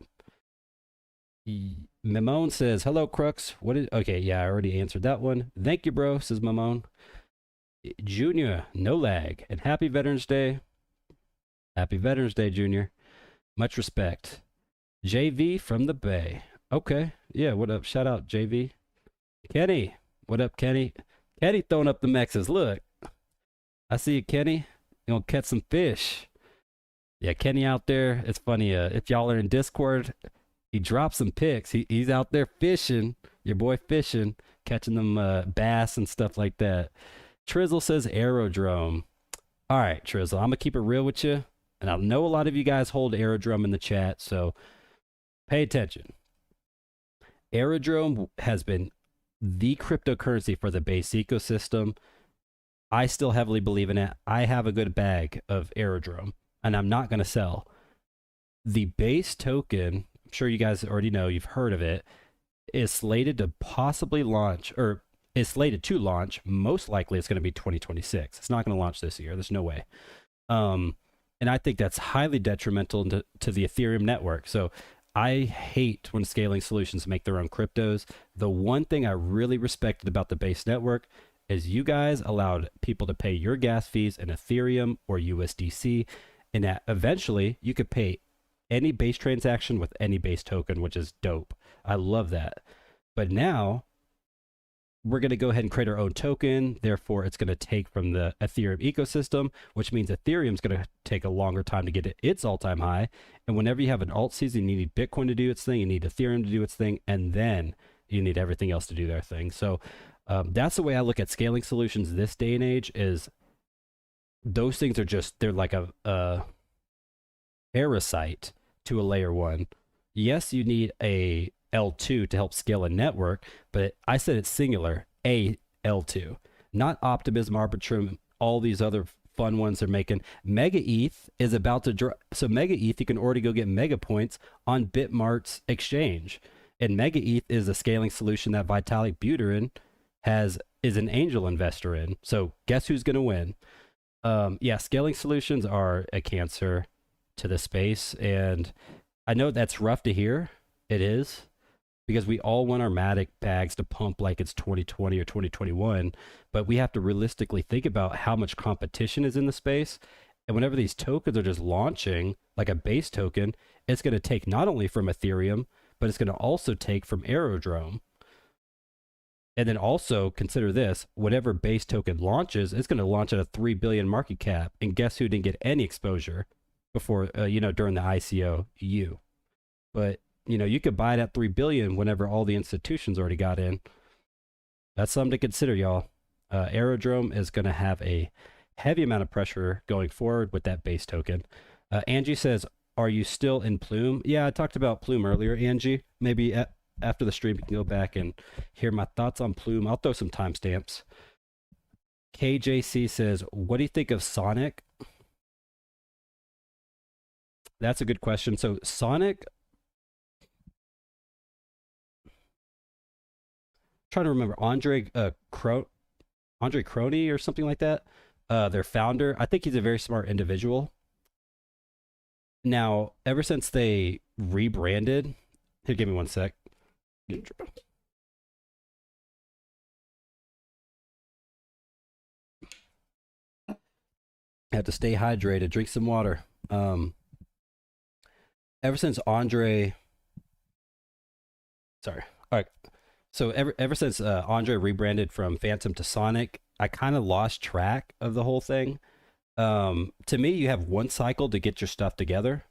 Speaker 1: Mamone says, hello, Crux. Okay, yeah, I already answered that one. Thank you, bro, says Mamone. Junior, no lag. And happy Veterans Day. Happy Veterans Day, Junior. Much respect. JV from the Bay. Okay. Yeah, what up? Shout out, JV. Kenny. What up, Kenny? Kenny throwing up the Mexes. Look. I see you, Kenny. You gonna catch some fish. Yeah, Kenny out there. It's funny. If y'all are in Discord, he dropped some pics. He's out there fishing. Your boy fishing, catching them bass and stuff like that. Trizzle says aerodrome. All right, Trizzle, I'm gonna keep it real with you, and I know a lot of you guys hold aerodrome in the chat, so pay attention. Aerodrome has been the cryptocurrency for the base ecosystem. I still heavily believe in it. I have a good bag of aerodrome, and I'm not gonna sell. The base token, I'm sure you guys already know, you've heard of it, is slated to possibly launch, or is slated to launch. Most likely it's going to be 2026. It's not going to launch this year. There's no way. And I think that's highly detrimental to the Ethereum network. So I hate when scaling solutions make their own cryptos. The one thing I really respected about the base network is you guys allowed people to pay your gas fees in Ethereum or USDC, and that eventually you could pay any base transaction with any base token, which is dope. I love that. But now we're going to go ahead and create our own token. Therefore, it's going to take from the Ethereum ecosystem, which means Ethereum is going to take a longer time to get to its all-time high. And whenever you have an alt season, you need Bitcoin to do its thing, you need Ethereum to do its thing, and then you need everything else to do their thing. So that's the way I look at scaling solutions this day and age. Is those things are just, they're like a parasite to a layer one. Yes, you need a L2 to help scale a network, but I said it's singular, a L2, not Optimism, Arbitrum, all these other fun ones they're making. Mega ETH is about to drop. So Mega ETH, you can already go get mega points on Bitmart's exchange. And Mega ETH is a scaling solution that Vitalik Buterin is an angel investor in. So guess who's going to win? Yeah, scaling solutions are a cancer to the space. And I know that's rough to hear. It is, because we all want our Matic bags to pump like it's 2020 or 2021, but we have to realistically think about how much competition is in the space. And whenever these tokens are just launching, like a base token, it's going to take not only from Ethereum, but it's going to also take from Aerodrome. And then also consider this, whatever base token launches, it's going to launch at a 3 billion market cap. And guess who didn't get any exposure before, during the ICO? You. But you could buy it at 3 billion whenever all the institutions already got in. That's something to consider, y'all. Aerodrome is going to have a heavy amount of pressure going forward with that base token. Angie says, are you still in Plume? Yeah, I talked about Plume earlier, Angie. Maybe after the stream, you can go back and hear my thoughts on Plume. I'll throw some timestamps. KJC says, what do you think of Sonic? That's a good question. So Sonic, trying to remember, Andre Crony or something like that, their founder. I think he's a very smart individual. Now, ever since they rebranded, here, give me one sec. I have to stay hydrated, drink some water. Ever since Andre, sorry, all right. So ever since Andre rebranded from Phantom to Sonic, I kind of lost track of the whole thing. To me, you have one cycle to get your stuff together.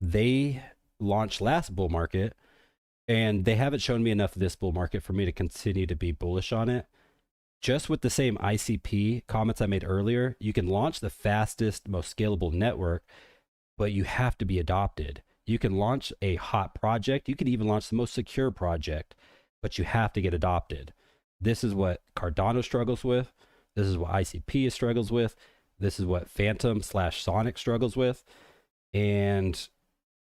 Speaker 1: They launched last bull market, and they haven't shown me enough of this bull market for me to continue to be bullish on it. Just with the same ICP comments I made earlier, you can launch the fastest, most scalable network, but you have to be adopted. You can launch a hot project. You can even launch the most secure project, but you have to get adopted. This is what Cardano struggles with. This is what ICP struggles with. This is what Phantom/Sonic struggles with. And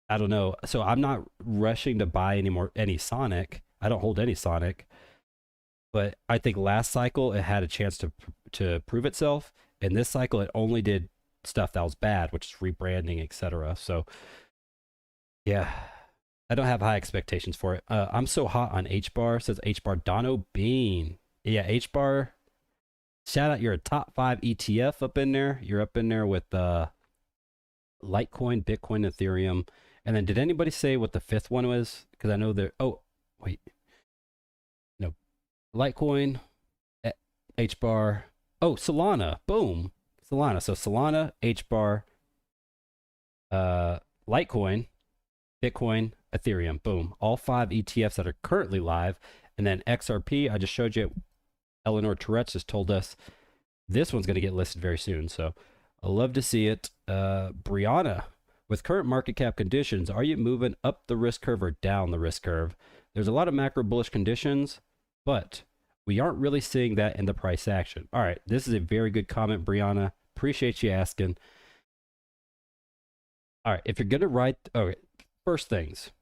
Speaker 1: I don't know. So I'm not rushing to buy any Sonic. I don't hold any Sonic. But I think last cycle it had a chance to prove itself. And this cycle it only did stuff that was bad, which is rebranding, etc. So yeah, I don't have high expectations for it. I'm so hot on HBAR, says HBAR Dono Bean. Yeah, HBAR. Shout out, you're a top 5 ETF up in there. You're up in there with Litecoin, Bitcoin, Ethereum. And then did anybody say what the fifth one was? Because I know there, oh, wait. No. Litecoin, HBAR. Oh, Solana. Boom. Solana. So Solana, HBAR, Litecoin, Bitcoin, Ethereum. Boom. All 5 ETFs that are currently live. And then XRP, I just showed you. Eleanor Tourette's just told us this one's going to get listed very soon. So I love to see it. Brianna, with current market cap conditions, are you moving up the risk curve or down the risk curve? There's a lot of macro bullish conditions, but we aren't really seeing that in the price action. All right, this is a very good comment, Brianna. Appreciate you asking. All right, if you're going to write, okay, first things,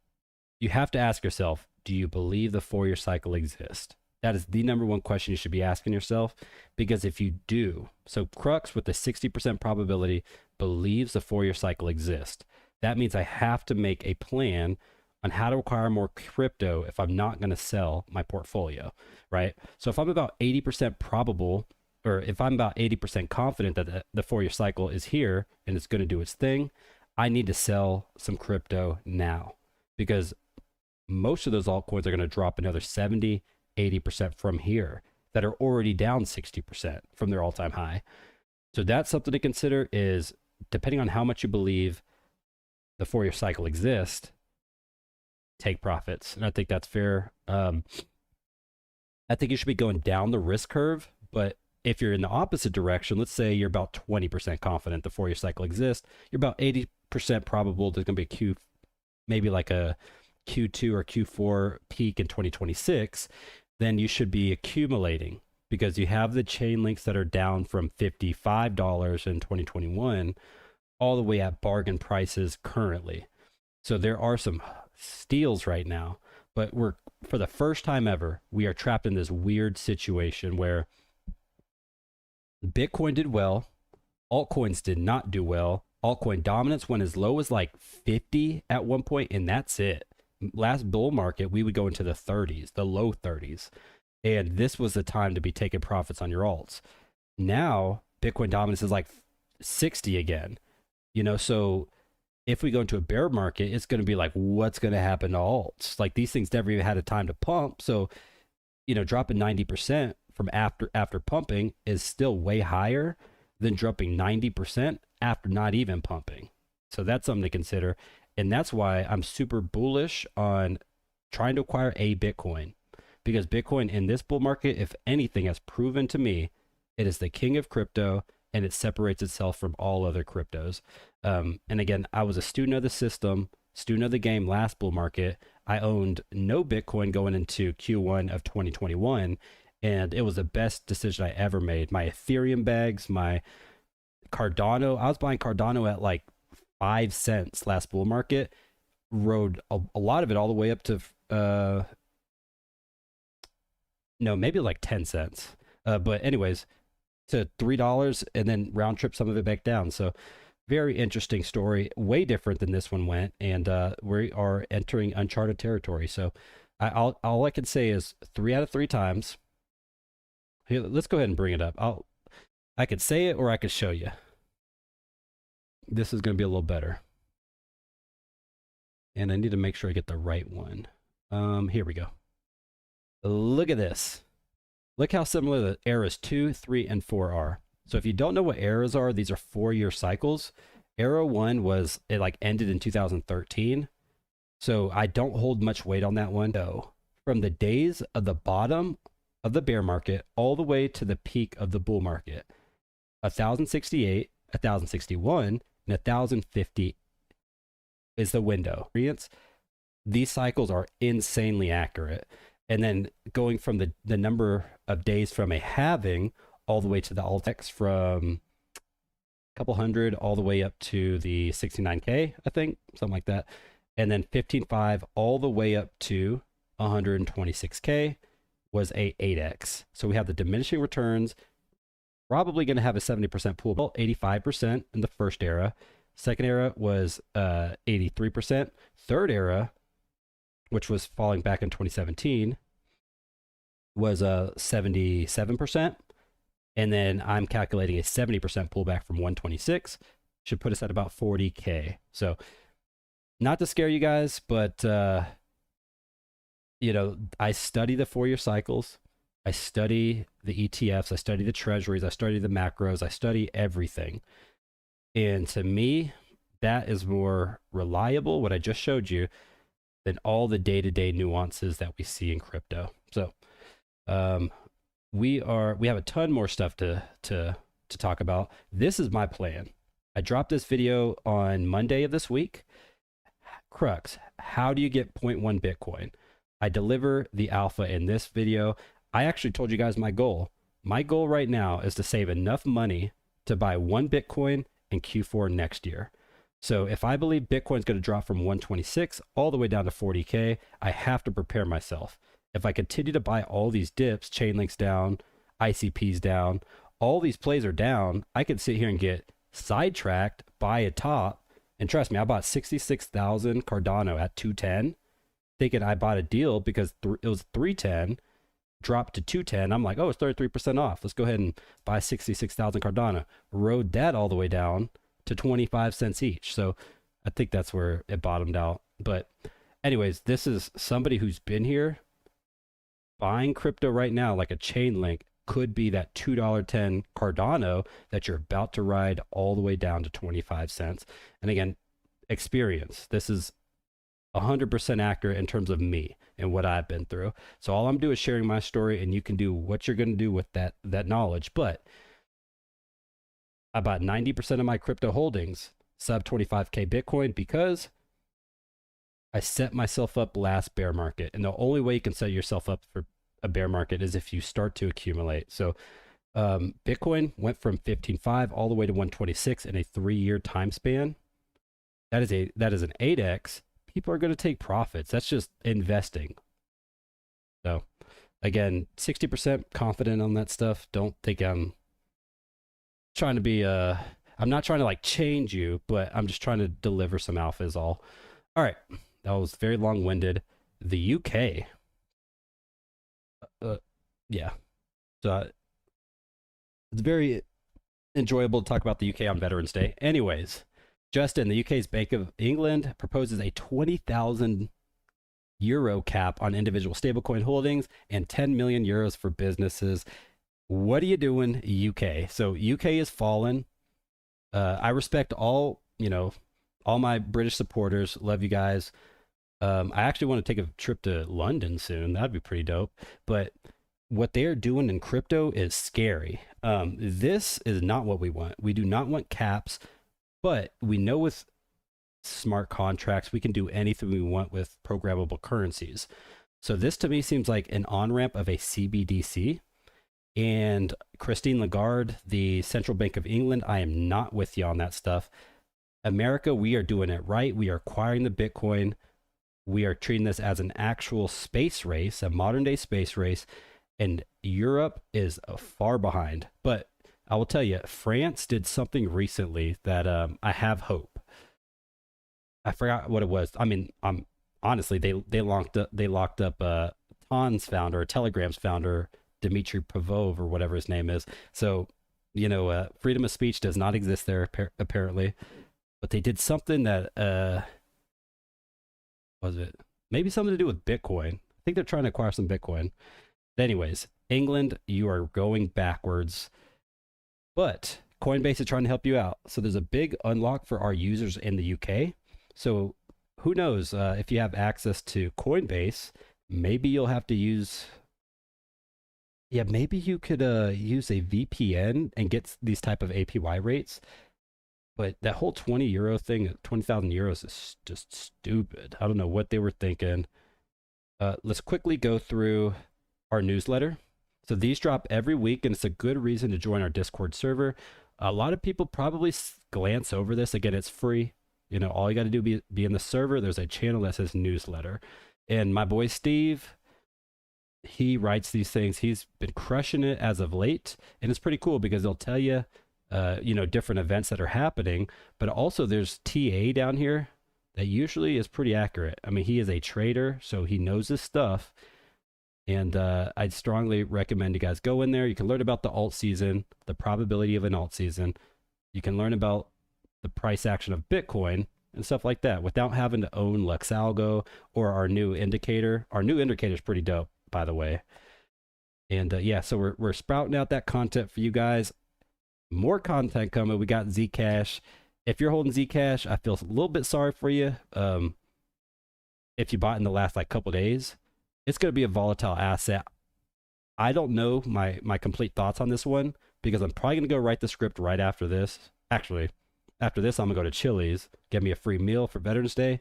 Speaker 1: you have to ask yourself, do you believe the 4-year cycle exists? That is the number one question you should be asking yourself, because if you do, so Crux with the 60% probability believes the 4-year cycle exists. That means I have to make a plan on how to acquire more crypto if I'm not going to sell my portfolio, right? So if I'm about 80% probable, or if I'm about 80% confident that the 4-year cycle is here and it's going to do its thing, I need to sell some crypto now, because most of those altcoins are going to drop another 70, 80% from here that are already down 60% from their all-time high. So that's something to consider, is depending on how much you believe the 4-year cycle exists, take profits. And I think that's fair. I think you should be going down the risk curve, but if you're in the opposite direction, let's say you're about 20% confident the 4-year cycle exists, you're about 80% probable there's going to be maybe like a Q2 or Q4 peak in 2026, then you should be accumulating, because you have the chain links that are down from $55 in 2021 all the way at bargain prices currently. So there are some steals right now, but for the first time ever, we are trapped in this weird situation where Bitcoin did well, altcoins did not do well. Altcoin dominance went as low as like 50 at one point, and that's it. Last bull market, we would go into the 30s, the low 30s. And this was the time to be taking profits on your alts. Now, Bitcoin dominance is like 60 again. So if we go into a bear market, it's going to be like, what's going to happen to alts? Like, these things never even had a time to pump. So, dropping 90% from after pumping is still way higher than dropping 90% after not even pumping. So that's something to consider. And that's why I'm super bullish on trying to acquire a Bitcoin, because Bitcoin in this bull market, if anything, has proven to me it is the king of crypto, and it separates itself from all other cryptos. And again, I was a student of the system, student of the game last bull market. I owned no Bitcoin going into Q1 of 2021, and it was the best decision I ever made. My Ethereum bags, my Cardano, I was buying Cardano at like 5 cents last bull market, rode a lot of it all the way up to maybe like 10 cents, but anyways, to $3, and then round trip some of it back down. So very interesting story, way different than this one went, and we are entering uncharted territory. So all I can say is 3 out of 3 times. Here, let's go ahead and bring it up. I could say it or I could show you. This is going to be a little better. And I need to make sure I get the right one. Here we go. Look at this. Look how similar the eras 2, 3, and 4 are. So if you don't know what eras are, these are 4-year cycles. Era 1 it like ended in 2013. So I don't hold much weight on that one. So from the days of the bottom of the bear market all the way to the peak of the bull market, 1068, 1061, and 1050 is the window. These cycles are insanely accurate. And then going from the number of days from a halving all the way to the Altex, from a couple hundred all the way up to the 69K, I think, something like that. And then 15.5 all the way up to 126K was a 8X. So we have the diminishing returns, probably going to have a 70% pullback, 85% in the first era. Second era was 83%. Third era, which was falling back in 2017, was 77%. And then I'm calculating a 70% pullback from 126, should put us at about 40K. So not to scare you guys, but you know, I study the 4-year cycles. I study the ETFs. I study the treasuries. I study the macros. I study everything. And to me, that is more reliable, what I just showed you, than all the day-to-day nuances that we see in crypto. So we have a ton more stuff to talk about. This is my plan. I dropped this video on Monday of this week. Crux, how do you get 0.1 Bitcoin? I deliver the alpha in this video. I actually told you guys my goal. My goal right now is to save enough money to buy 1 Bitcoin in Q4 next year. So if I believe Bitcoin's going to drop from 126 all the way down to 40K, I have to prepare myself. If I continue to buy all these dips, Chainlink's down, ICP's down, all these plays are down, I could sit here and get sidetracked, buy a top, and trust me, I bought 66,000 Cardano at 210, thinking I bought a deal because it was 310, dropped to 210. I'm like, oh, it's 33% off. Let's go ahead and buy 66,000 Cardano. Rode that all the way down to 25 cents each. So I think that's where it bottomed out. But anyways, this is somebody who's been here buying crypto right now, like a Chainlink could be that $2.10 Cardano that you're about to ride all the way down to 25 cents. And again, experience. This is 100% accurate in terms of me and what I've been through. So all I'm doing is sharing my story, and you can do what you're going to do with that knowledge. But I bought 90% of my crypto holdings sub 25K Bitcoin because I set myself up last bear market. And the only way you can set yourself up for a bear market is if you start to accumulate. So Bitcoin went from 15.5 all the way to 126 in a 3-year time span. That is an 8x. People are going to take profits. That's just investing. So again, 60% confident on that stuff. Don't think I'm trying to be I'm not trying to like change you, but I'm just trying to deliver some alpha is all. All right, that was very long-winded. The UK, yeah, so it's very enjoyable to talk about the UK on Veterans Day. Anyways, Justin, the UK's Bank of England proposes a 20,000 euro cap on individual stablecoin holdings and 10 million euros for businesses. What are you doing, UK? So UK has fallen. I respect all my British supporters. Love you guys. I actually want to take a trip to London soon. That'd be pretty dope. But what they're doing in crypto is scary. This is not what we want. We do not want caps, but we know with smart contracts, we can do anything we want with programmable currencies. So this to me seems like an on-ramp of a CBDC. And Christine Lagarde, the Central Bank of England, I am not with you on that stuff. America, we are doing it right. We are acquiring the Bitcoin. We are treating this as an actual space race, a modern day space race. And Europe is far behind. But I will tell you, France did something recently that I have hope. I forgot what it was. I mean, honestly, they locked up Ton's founder, Telegram's founder, Dmitry Pavov, or whatever his name is. So, freedom of speech does not exist there, apparently. But they did something that, was it? Maybe something to do with Bitcoin. I think they're trying to acquire some Bitcoin. But anyways, England, you are going backwards. But Coinbase is trying to help you out. So there's a big unlock for our users in the UK. So who knows, if you have access to Coinbase, maybe you'll have to use... Yeah, maybe you could use a VPN and get these type of APY rates. But that whole 20 euro thing, 20,000 euros is just stupid. I don't know what they were thinking. Let's quickly go through our newsletter. So these drop every week, and it's a good reason to join our Discord server. A lot of people probably glance over this. Again, it's free. All you got to do be in the server. There's a channel that says newsletter. And my boy Steve, he writes these things. He's been crushing it as of late, and it's pretty cool because they'll tell you, different events that are happening, but also there's TA down here that usually is pretty accurate. I mean, he is a trader, so he knows his stuff, and I'd strongly recommend you guys go in there. You can learn about the alt season, the probability of an alt season. You can learn about the price action of Bitcoin and stuff like that without having to own Luxalgo or our new indicator. Our new indicator is pretty dope, by the way. And yeah, so we're sprouting out that content for you guys. More content coming. We got Zcash. If you're holding Zcash, I feel a little bit sorry for you. If you bought in the last like couple days, it's going to be a volatile asset. I don't know my complete thoughts on this one because I'm probably going to go write the script right after this. Actually, after this, I'm going to go to Chili's, get me a free meal for Veterans Day,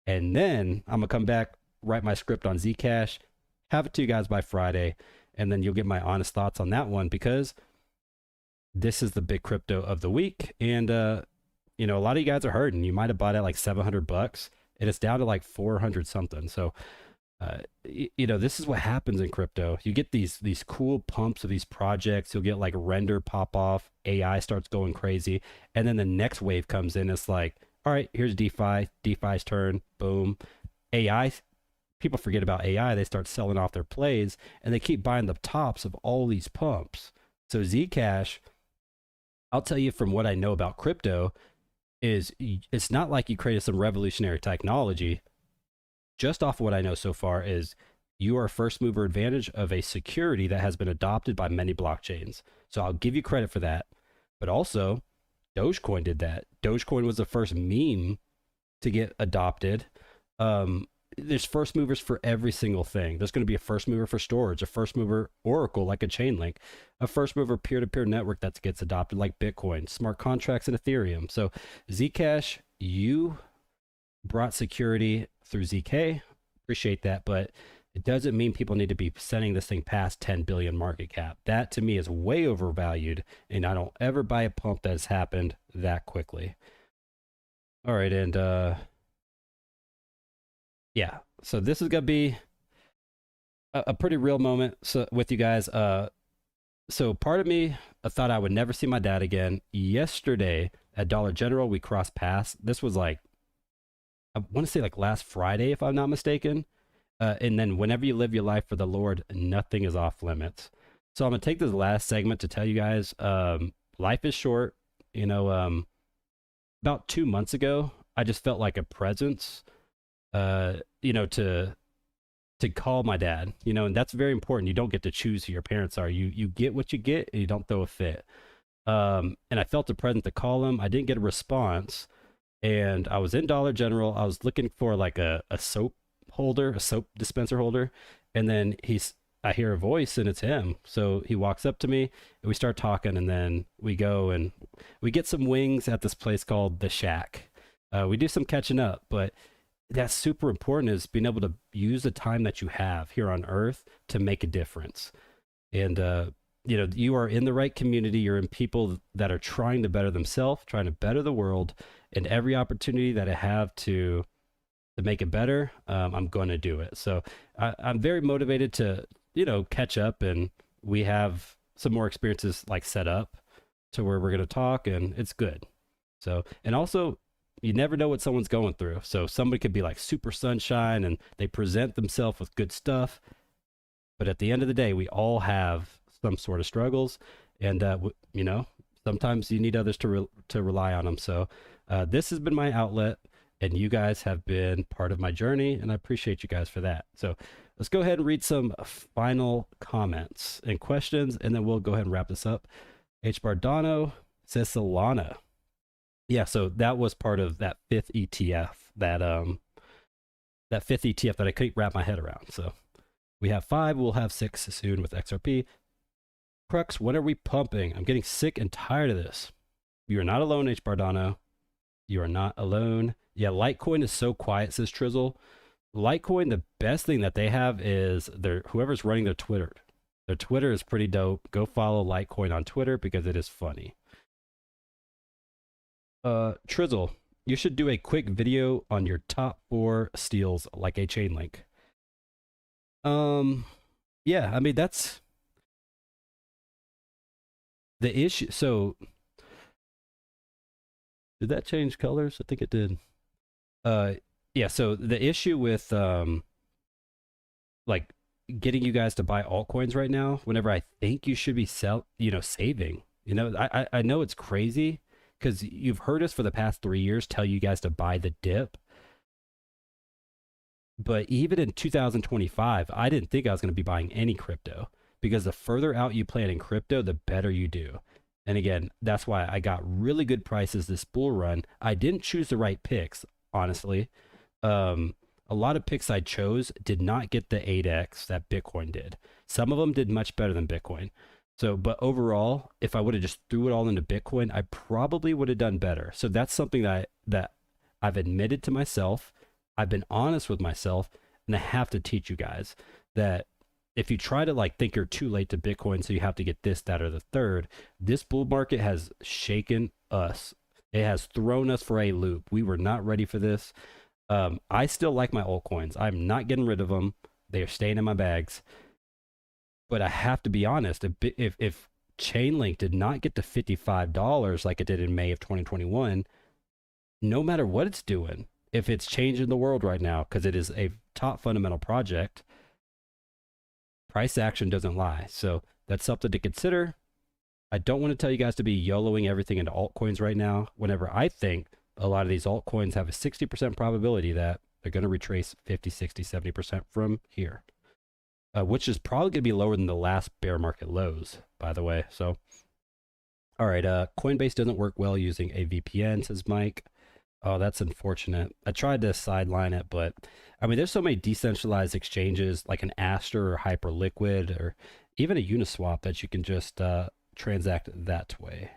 Speaker 1: and then I'm going to come back, write my script on Zcash, have it to you guys by Friday, and then you'll get my honest thoughts on that one because this is the big crypto of the week. And, you know, a lot of you guys are hurting. You might have bought it like $700 and it's down to like 400 something. So, you know, this is what happens in crypto. You get these cool pumps of these projects. You'll get like render pop off. AI starts going crazy. And then the next wave comes in. It's like, all right, here's DeFi. DeFi's turn. Boom. AI. People forget about AI. They start selling off their plays and they keep buying the tops of all these pumps. So Zcash, I'll tell you from what I know about crypto, is it's not like you created some revolutionary technology. Just off of what I know so far is you are a first mover advantage of a security that has been adopted by many blockchains. So I'll give you credit for that. But also, Dogecoin did that. Dogecoin was the first meme to get adopted. There's first movers for every single thing. There's going to be a first mover for storage, a first mover Oracle like a Chainlink, a first mover peer-to-peer network that gets adopted like Bitcoin, smart contracts, and Ethereum. So Zcash, you brought security through ZK. Appreciate that, but it doesn't mean people need to be sending this thing past 10 billion market cap. That to me is way overvalued, and I don't ever buy a pump that has happened that quickly. All right, and yeah, so this is gonna be a pretty real moment with you guys. So part of me thought I would never see my dad again. Yesterday at Dollar General, we crossed paths. This was like, I want to say like last Friday, if I'm not mistaken. And then whenever you live your life for the Lord, nothing is off limits. So I'm going to take this last segment to tell you guys, life is short. You know, about 2 months ago, I just felt like a presence, you know, to call my dad, you know, and that's very important. You don't get to choose who your parents are. You get what you get and you don't throw a fit. And I felt a presence to call him. I didn't get a response. And I was in Dollar General. I was looking for like a soap holder, a soap dispenser holder. And then I hear a voice and it's him. So he walks up to me and we start talking, and then we go and we get some wings at this place called The Shack. We do some catching up, but that's super important, is being able to use the time that you have here on earth to make a difference. And, you know, you are in the right community. You're in people that are trying to better themselves, trying to better the world, and every opportunity that I have to make it better, I'm going to do it. So I'm very motivated to, you know, catch up, and we have some more experiences like set up to where we're going to talk, and it's good. So, and also, you never know what someone's going through. So somebody could be like super sunshine and they present themselves with good stuff. But at the end of the day, we all have some sort of struggles, and you know, sometimes you need others to rely on them. So this has been my outlet, and you guys have been part of my journey, and I appreciate you guys for that. So let's go ahead and read some final comments and questions, and then we'll go ahead and wrap this up. H. Bardano says Solana. Yeah, so that was part of that fifth ETF, that fifth ETF that I couldn't wrap my head around. So we have 5, we'll have 6 soon with XRP. Crux, when are we pumping? I'm getting sick and tired of this. You are not alone, H. Bardano. You are not alone. Yeah, Litecoin is so quiet, says Trizzle. Litecoin, the best thing that they have is whoever's running their Twitter. Their Twitter is pretty dope. Go follow Litecoin on Twitter because it is funny. Trizzle, you should do a quick video on your top 4 steals like a Chainlink. Yeah, I mean, that's the issue. So did that change colors? I think it did. Yeah, so the issue with like getting you guys to buy altcoins right now, whenever I think you should be saving. You know, I know it's crazy because you've heard us for the past 3 years tell you guys to buy the dip. But even in 2025, I didn't think I was going to be buying any crypto, because the further out you plan in crypto, the better you do. And again, that's why I got really good prices this bull run. I didn't choose the right picks, honestly. A lot of picks I chose did not get the 8x that Bitcoin did. Some of them did much better than Bitcoin. So, but overall, if I would have just threw it all into Bitcoin, I probably would have done better. So that's something that I've admitted to myself. I've been honest with myself, and I have to teach you guys that if you try to like think you're too late to Bitcoin, so you have to get this, that, or the third, this bull market has shaken us. It has thrown us for a loop. We were not ready for this. I still like my altcoins. I'm not getting rid of them. They are staying in my bags. But I have to be honest, if Chainlink did not get to $55 like it did in May of 2021, no matter what it's doing, if it's changing the world right now, because it is a top fundamental project, price action doesn't lie. So that's something to consider. I don't want to tell you guys to be YOLOing everything into altcoins right now, whenever I think a lot of these altcoins have a 60% probability that they're going to retrace 50, 60, 70% from here, which is probably going to be lower than the last bear market lows, by the way. So, all right, Coinbase doesn't work well using a VPN, says Mike. Oh, that's unfortunate. I tried to sideline it, but I mean, there's so many decentralized exchanges like an Aster or Hyperliquid or even a Uniswap that you can just transact that way.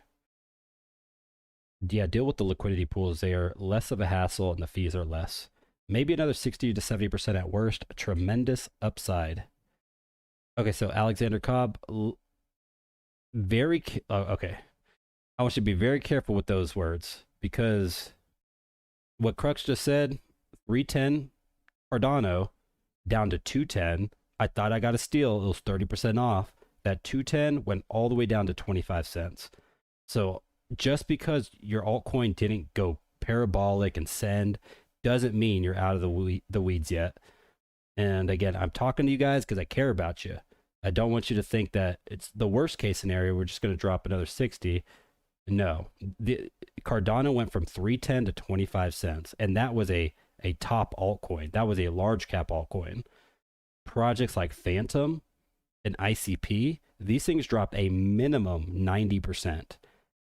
Speaker 1: Yeah, deal with the liquidity pools. They are less of a hassle and the fees are less. Maybe another 60 to 70% at worst. A tremendous upside. Okay, so Alexander Cobb, okay. I want you to be very careful with those words, because what Crux just said, 310 Cardano down to 210. I thought I got a steal. It was 30% off. That 210 went all the way down to 25 cents. So just because your altcoin didn't go parabolic and send doesn't mean you're out of the weeds yet. And again, I'm talking to you guys because I care about you. I don't want you to think that it's the worst case scenario. We're just going to drop another 60. No, the Cardano went from 310 to 25 cents, and that was a top altcoin. That was a large cap altcoin. Projects like Phantom and ICP, these things dropped a minimum 90%,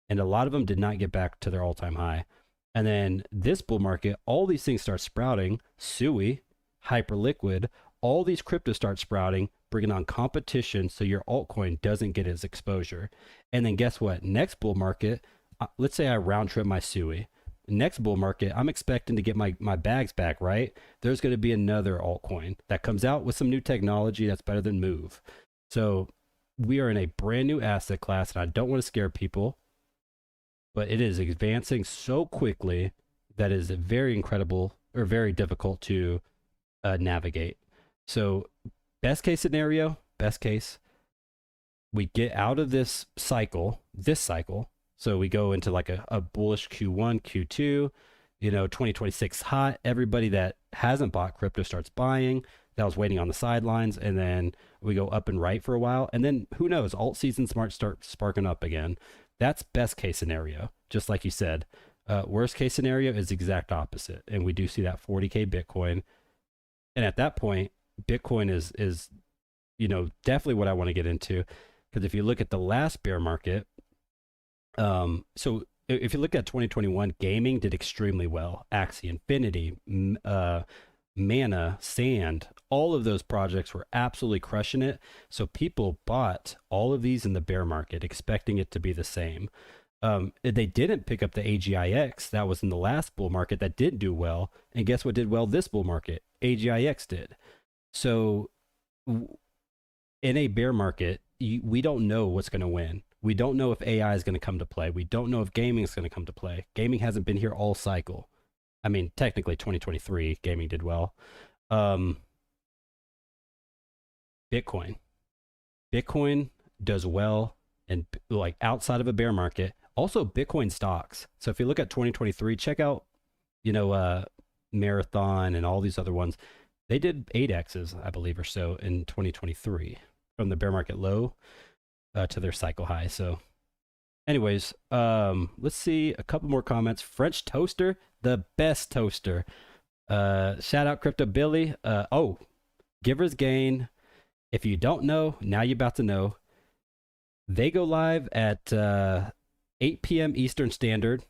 Speaker 1: and a lot of them did not get back to their all-time high. And then this bull market, all these things start sprouting. Sui, Hyperliquid, all these cryptos start sprouting, bringing on competition so your altcoin doesn't get its exposure. And then guess what? Next bull market, let's say I round trip my Sui. Next bull market, I'm expecting to get my bags back, right? There's going to be another altcoin that comes out with some new technology that's better than Move. So we are in a brand new asset class, and I don't want to scare people, but it is advancing so quickly that is very incredible, or very difficult to navigate. So best case scenario, best case, we get out of this cycle. So we go into like a bullish Q1, Q2, 2026 hot. Everybody that hasn't bought crypto starts buying, that was waiting on the sidelines. And then we go up and right for a while. And then who knows, alt seasons might start sparking up again. That's best case scenario, just like you said. Worst case scenario is the exact opposite. And we do see that 40K Bitcoin. And at that point, Bitcoin is definitely what I want to get into. Because if you look at the last bear market, so if you look at 2021, gaming did extremely well. Axie Infinity, Mana, Sand, all of those projects were absolutely crushing it. So people bought all of these in the bear market, expecting it to be the same. They didn't pick up the AGIX that was in the last bull market that didn't do well. And guess what did well this bull market? AGIX did. So in a bear market, we don't know what's going to win. We don't know if AI is going to come to play. We don't know if gaming is going to come to play. Gaming hasn't been here all cycle. I mean, technically 2023, gaming did well. Bitcoin does well, and like outside of a bear market. Also Bitcoin stocks. So if you look at 2023, check out, Marathon and all these other ones. They did 8Xs, I believe, or so in 2023 from the bear market low to their cycle high. So Anyways, let's see a couple more comments. French toaster, the best toaster. Shout out Crypto Billy. Oh, Givers Gain. If you don't know, now you're about to know. They go live at 8 p.m. Eastern Standard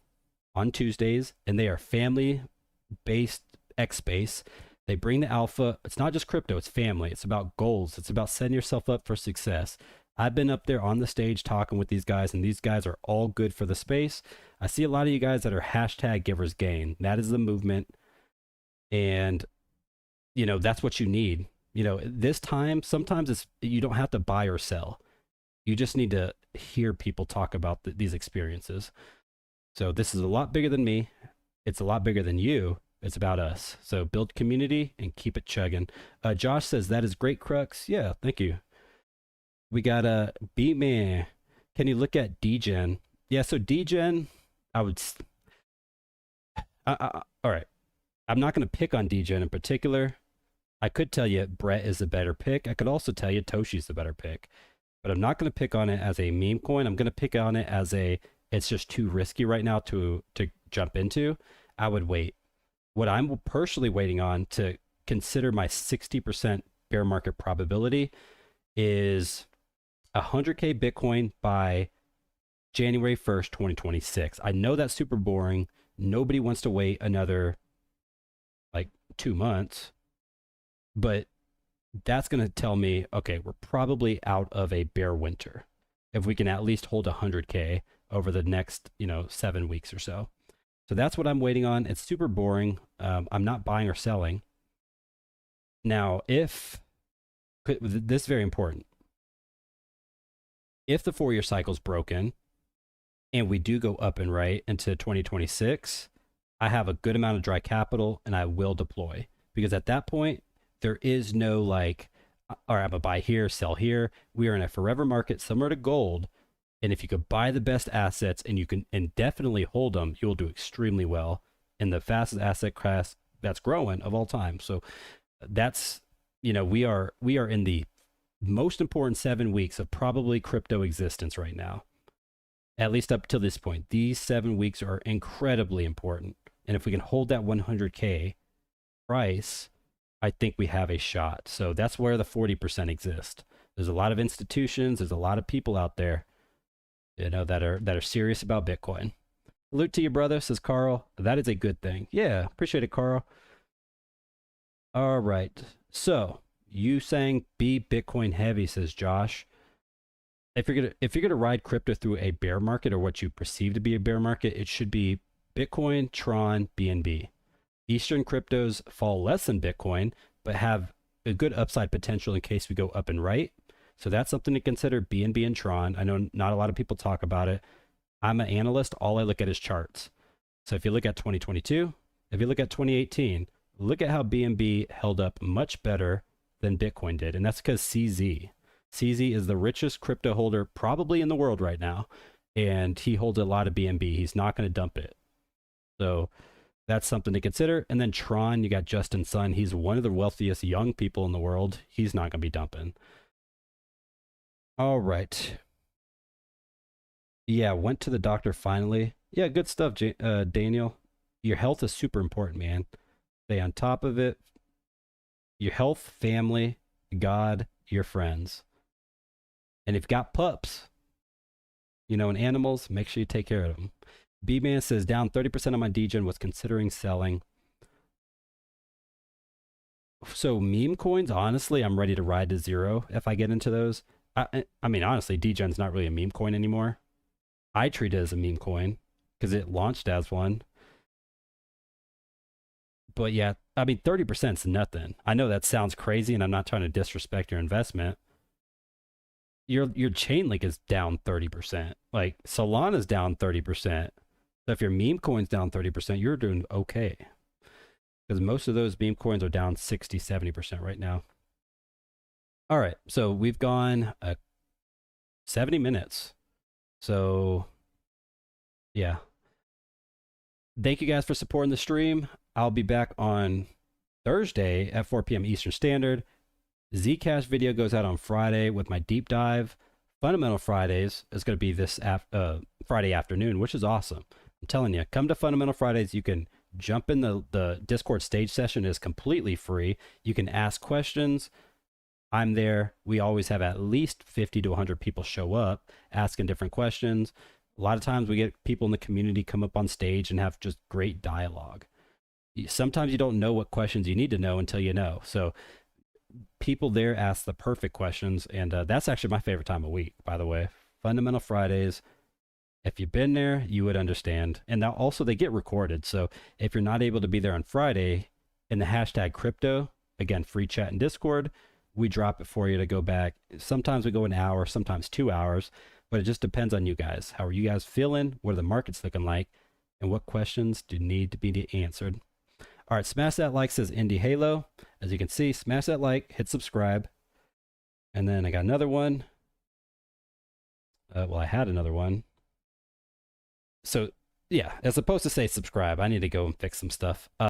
Speaker 1: on Tuesdays, and they are family-based X Space. They bring the alpha. It's not just crypto, it's family. It's about goals. It's about setting yourself up for success. I've been up there on the stage talking with these guys, and these guys are all good for the space. I see a lot of you guys that are hashtag Givers Gain. That is the movement. And, that's what you need. This time, sometimes you don't have to buy or sell. You just need to hear people talk about these experiences. So this is a lot bigger than me. It's a lot bigger than you. It's about us. So build community and keep it chugging. Josh says, that is great, Crux. Yeah, thank you. We got a B-Man. Can you look at DGen? Yeah, so DGen, I would... all right. I'm not going to pick on DGen in particular. I could tell you Brett is a better pick. I could also tell you Toshi's the better pick. But I'm not going to pick on it as a meme coin. I'm going to pick on it as it's just too risky right now to jump into. I would wait. What I'm personally waiting on to consider my 60% bear market probability is 100K Bitcoin by January 1st, 2026. I know that's super boring. Nobody wants to wait another 2 months, but that's going to tell me, okay, we're probably out of a bear winter if we can at least hold 100K over the next 7 weeks or so. So that's what I'm waiting on. It's super boring. I'm not buying or selling. Now, this is very important. If the 4-year cycle is broken and we do go up and right into 2026, I have a good amount of dry capital and I will deploy, because at that point, there is no all right, I'm gonna buy here, sell here. We are in a forever market similar to gold. And if you could buy the best assets and you can indefinitely hold them, you will do extremely well in the fastest asset class that's growing of all time. So that's, we are in the most important 7 weeks of probably crypto existence right now. At least up till this point, these 7 weeks are incredibly important. And if we can hold that 100K price, I think we have a shot. So that's where the 40% exists. There's a lot of institutions. There's a lot of people out there, that are serious about Bitcoin. Salute to you, brother, says Carl. That is a good thing. Yeah, appreciate it, Carl. All right. So you saying be Bitcoin heavy, says Josh. If you're gonna ride crypto through a bear market, or what you perceive to be a bear market, it should be Bitcoin, Tron, BNB. Eastern cryptos fall less than Bitcoin, but have a good upside potential in case we go up and right. So that's something to consider, BNB and Tron. I know not a lot of people talk about it. I'm an analyst. All I look at is charts. So if you look at 2022, if you look at 2018, look at how BNB held up much better than Bitcoin did. And that's because CZ is the richest crypto holder probably in the world right now. And he holds a lot of BNB. He's not going to dump it. So that's something to consider. And then Tron, you got Justin Sun. He's one of the wealthiest young people in the world. He's not going to be dumping. All right. Yeah, went to the doctor finally. Yeah, good stuff, Daniel. Your health is super important, man. Stay on top of it. Your health, family, God, your friends. And if you've got pups, and animals, make sure you take care of them. B-Man says, down 30% on my DGen, was considering selling. So meme coins, honestly, I'm ready to ride to zero if I get into those. I mean, honestly, DGen's not really a meme coin anymore. I treat it as a meme coin because it launched as one. But yeah, I mean, 30% is nothing. I know that sounds crazy, and I'm not trying to disrespect your investment. Your Chainlink is down 30%. Like Solana's down 30%. So if your meme coin's down 30%, you're doing okay. Because most of those meme coins are down 60, 70% right now. All right, so we've gone 70 minutes. So, yeah. Thank you guys for supporting the stream. I'll be back on Thursday at 4 p.m. Eastern Standard. Zcash video goes out on Friday with my deep dive. Fundamental Fridays is going to be this Friday afternoon, which is awesome. I'm telling you, come to Fundamental Fridays. You can jump in the Discord stage session. It is completely free. You can ask questions. I'm there. We always have at least 50 to 100 people show up asking different questions. A lot of times we get people in the community come up on stage and have just great dialogue. Sometimes you don't know what questions you need to know until you know. So people there ask the perfect questions, and that's actually my favorite time of week, by the way. Fundamental Fridays. If you've been there, you would understand. And now also they get recorded. So if you're not able to be there on Friday, in the hashtag crypto, again, free chat and Discord, we drop it for you to go back. Sometimes we go an hour, sometimes 2 hours, but it just depends on you guys. How are you guys feeling? What are the markets looking like? And what questions do need to be answered? All right, smash that like, says Indie Halo. As you can see, smash that like, hit subscribe. And then I got another one. Well, I had another one. So yeah, as opposed to say subscribe, I need to go and fix some stuff.